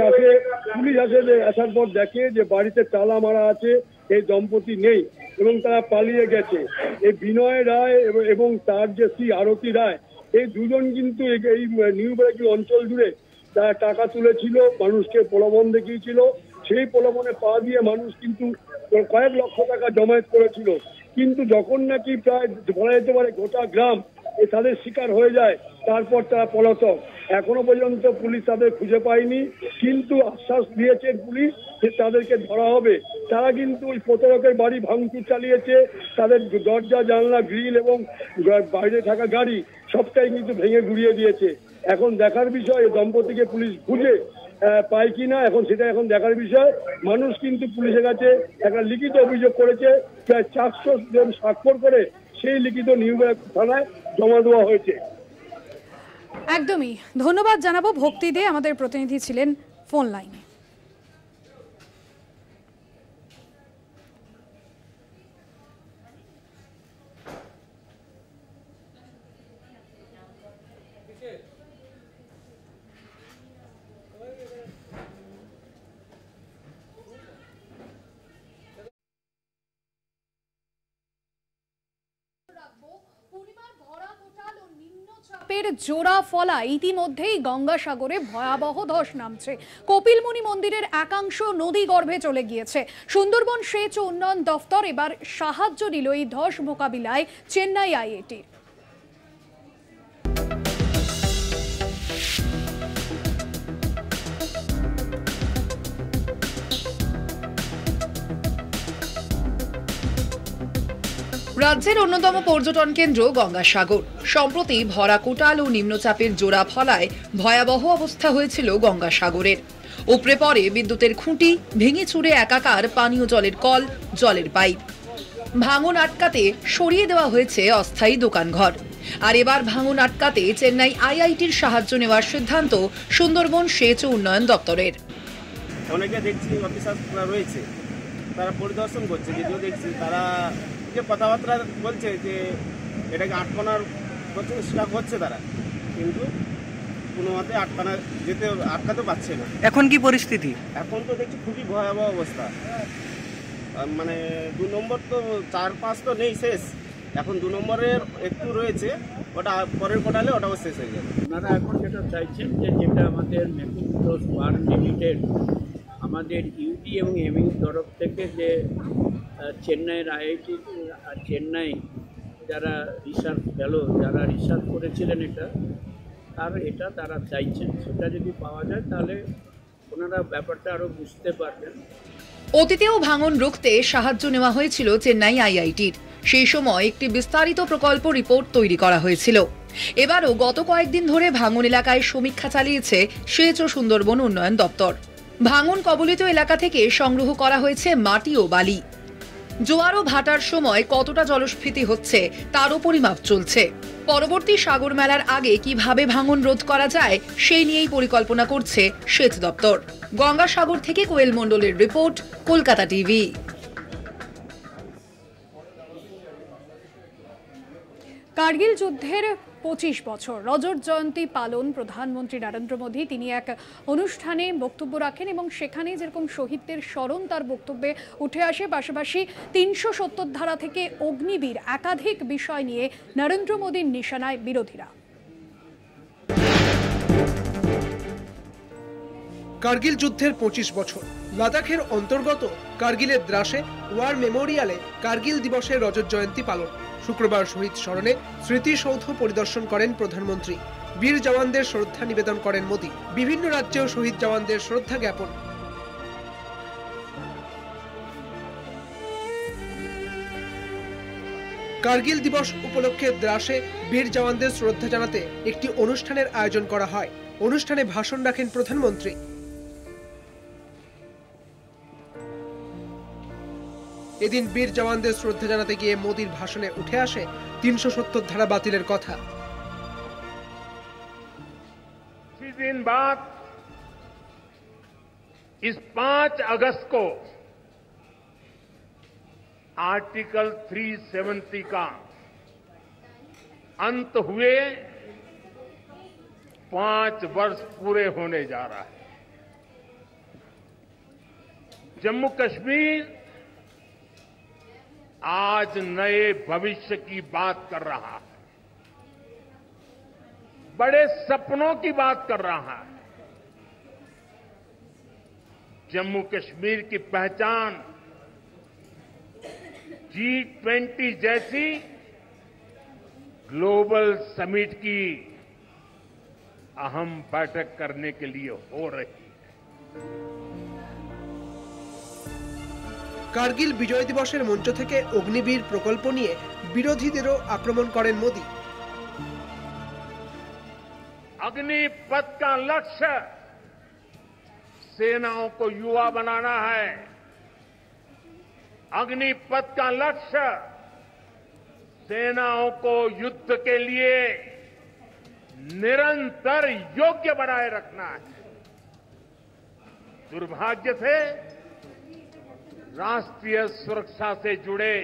আসার পর দেখে যে বাড়িতে তালা মারা আছে, এই দম্পতি নেই এবং তারা পালিয়ে গেছে। এই বিনয় রায় এবং তার যে শ্রী আরতি রায়, এই দুজন কিন্তু এই নিউ ব্যারাকপুর অঞ্চল জুড়ে তারা টাকা তুলেছিল, মানুষকে প্রলোভন দেখিয়েছিল। সেই প্রলোভনে পা দিয়ে মানুষ কিন্তু কয়েক লক্ষ টাকা জমায়েত করেছিল। কিন্তু যখন নাকি প্রায় বলা যেতে পারে গোটা গ্রাম তাদের শিকার হয়ে যায়, তারপর তারা পলাতক। এখনো পর্যন্ত পুলিশ তাদের খুঁজে পায়নি, কিন্তু আশ্বাস দিয়েছে পুলিশ যে তাদেরকে ধরা হবে। তারা কিন্তু ওই প্রতারকের বাড়ি ভাঙচুর চালিয়েছে, তাদের দরজা জানলা গ্রিল এবং বাইরে থাকা গাড়ি সবটাই কিন্তু ভেঙে গুড়িয়ে দিয়েছে। এখন দেখার বিষয় দম্পতিকে পুলিশ খুঁজে পায় কিনা এখন সেটা এখন দেখার বিষয়। মানুষ কিন্তু পুলিশের কাছে একটা লিখিত অভিযোগ করেছে, প্রায় 400 জন স্বাক্ষর করে সেই লিখিত নিউ ব্যারাকপুর থানায় জমা দেওয়া হয়েছে। একদমই ধন্যবাদ জানাবো ভক্তি দে, আমাদের প্রতিনিধি ছিলেন ফোন লাইনে। জোড়া ফলা ইতিমধ্যেই গঙ্গাসাগরে ভয়াবহ ধস নামছে। কপিলমুনি মন্দিরের একাংশ নদী গর্ভে চলে গিয়েছে। সুন্দরবন সেচ ও উন্নয়ন দফতর এবার সাহায্য নিল এই ধস মোকাবিলায় চেন্নাই আইআইটি। রাজ্যের অন্যতম পর্যটন কেন্দ্র গঙ্গাসাগর সম্প্রতি ভরা কোটাল ও নিম্নচাপের জোড়া ফলায় ভয়াবহ অবস্থা হয়েছিল গঙ্গাসাগরের। উপড়ে পড়ে বিদ্যুতের খুঁটি, ভেঙে চুরে একাকার পানীয় জলের কল, জলের পাইপ। ভাঙন আটকাতে সরিয়ে দেওয়া হয়েছে অস্থায়ী দোকানঘর। আর এবার ভাঙন আটকাতে চেন্নাই আইআইটির সাহায্য নেওয়ার সিদ্ধান্ত সুন্দরবন সেচ ও উন্নয়ন দপ্তরের। অনেকে দেখছি অফিসার রয়েছে, তারা পরিদর্শন করছে, যদিও দেখছি তারা কথাবার্তা বলছে যে এটাকে আটকানোর চেষ্টা করছে তারা, কিন্তু কোনো মতে আটকাতে পারছে না। এখন কি পরিস্থিতি? এখন তো দেখছি খুবই ভয়াবহ অবস্থা। মানে 2 নম্বর তো 4-5 তো নেই, শেষ। এখন 2 নম্বরের একটু রয়েছে, ওটা পরের কোটালে ওটাও শেষ হয়ে যাবে। আপনারা এখন যেটা চাইছেন যে যেটা আমাদের ম্যাকিংটোস ওয়ার্ক লিমিটেড আমাদের ইউডি এবং এমইউ তরফ থেকে যে চেন্নাইয়ের আইআইটি আর চেন্নাই যারা রিসার্চ ফেলো যারা রিসার্চ করেছিলেন এটা তারা চাইছেন, সেটা যদি পাওয়া যায় তাহলে ওনারা ব্যাপারটা আরও বুঝতে পারবেন। অতীতেও ভাঙন রুখতে সাহায্য নেওয়া হয়েছিল চেন্নাই আইআইটির। সেই সময় একটি বিস্তারিত প্রকল্প রিপোর্ট তৈরি করা হয়েছিল। এবারও গত কয়েকদিন ধরে ভাঙন এলাকায় সমীক্ষা চালিয়েছে সেচ ও সুন্দরবন উন্নয়ন দপ্তর। ভাঙন কবলিত এলাকা থেকে সংগ্রহ করা হয়েছে মাটি ও বালি। জোয়ার ও ভাটার সময় কতটা জলস্ফীতি হচ্ছে তারও পরিমাপ চলছে। পরবর্তী সাগর মেলার আগে কিভাবে ভাঙন রোধ করা যায় সেই নিয়েই পরিকল্পনা করছে সেচ দপ্তর। গঙ্গাসাগর থেকে কোয়েল মণ্ডলের রিপোর্ট, কলকাতা টিভি। কার্গিল যুদ্ধের 25 বছর রজত জয়ন্তী পালন প্রধানমন্ত্রী নরেন্দ্র মোদী তিনি এক অনুষ্ঠানে বক্তব্য রাখেন এবং সেখানে যেরকম শহীদদের স্মরণ তার বক্তব্যে উঠে আসে, পাশাপাশি 370 ধারা থেকে অগ্নিবীর একাধিক বিষয় নিয়ে নরেন্দ্র মোদীর নিশানায় বিরোধীরা। কার্গিল যুদ্ধের 25 বছর লাদাখের অন্তর্গত কার্গিলের দ্রাসে ওয়ার মেমোরিয়ালে কার্গিল দিবসের রজত জয়ন্তী পালন। শুক্রবার শহীদ স্মরণে স্মৃতিসৌধ পরিদর্শন করেন প্রধানমন্ত্রী। বীর জওয়ানদের শ্রদ্ধা নিবেদন করেন মোদী। বিভিন্ন রাজ্যেও শহীদ জওয়ানদের শ্রদ্ধা জ্ঞাপন। কার্গিল দিবস উপলক্ষে দ্রাসে বীর জওয়ানদের শ্রদ্ধা জানাতে একটি অনুষ্ঠানের আয়োজন করা হয়। অনুষ্ঠানে ভাষণ রাখেন প্রধানমন্ত্রী। এদিন বীর জওয়ানদের শ্রদ্ধা জানাতে গিয়ে মোদীর ভাষণে উঠে আসে 370 ধারা বাতিলের কথা। इसी दिन बाद इस 5 अगस्त को आर्टिकल 370 का अंत हुए 5 वर्ष पूरे होने जा रहा है। जम्मू कश्मीर आज नए भविष्य की बात कर रहा है, बड़े सपनों की बात कर रहा है। जम्मू कश्मीर की पहचान G20 जैसी ग्लोबल समिट की अहम बैठक करने के लिए हो रही है। কার্গিল বিজয় দিবসের মঞ্চ থেকে অগ্নিবীর প্রকল্প নিয়ে বিরোধীদেরও আক্রমণ করেন মোদী। अग्निपथ का लक्ष्य सेनाओं को युवा बनाना है। अग्निपथ का लक्ष्य सेनाओं को युद्ध के लिए निरंतर योग्य बनाए रखना है। दुर्भाग्य से राष्ट्रीय सुरक्षा से जुड़े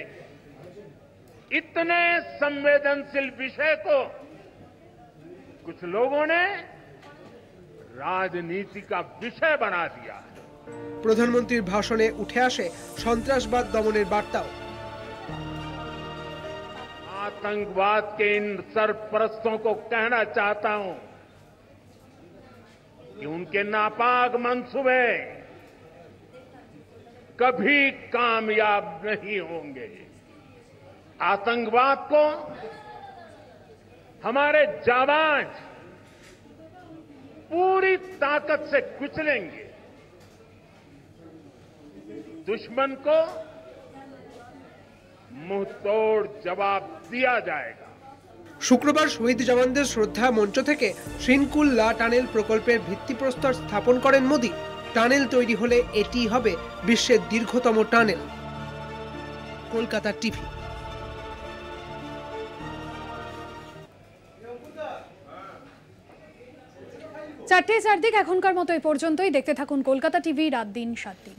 इतने संवेदनशील विषय को कुछ लोगों ने राजनीति का विषय बना दिया है। প্রধানমন্ত্রীর ভাষণে উঠে আসে সন্ত্রাসবাদ দমনের বার্তাও। आतंकवाद के इन सरपरस्तों को कहना चाहता हूं कि उनके नापाक मंसूबे कभी कामयाब नहीं होंगे। आतंकवाद को हमारे जाबाज पूरी ताकत से कुचलेंगे। दुश्मन को मुंहतोड़ जवाब दिया जाएगा। শুক্রবার শহীদ জওয়ানদের শ্রদ্ধা মঞ্চ থেকে শ্রীনকুল লা টানেল প্রকল্পের ভিত্তিপ্রস্তর স্থাপন করেন মোদি। টানেল তৈরি হলে এটি হবে বিশ্বের দীর্ঘতম টানেল। কলকাতা টিভি। চারটে চারদিক এখনকার মতো এই পর্যন্তই। দেখতে থাকুন কলকাতা টিভি, রাত দিন 7 দিন।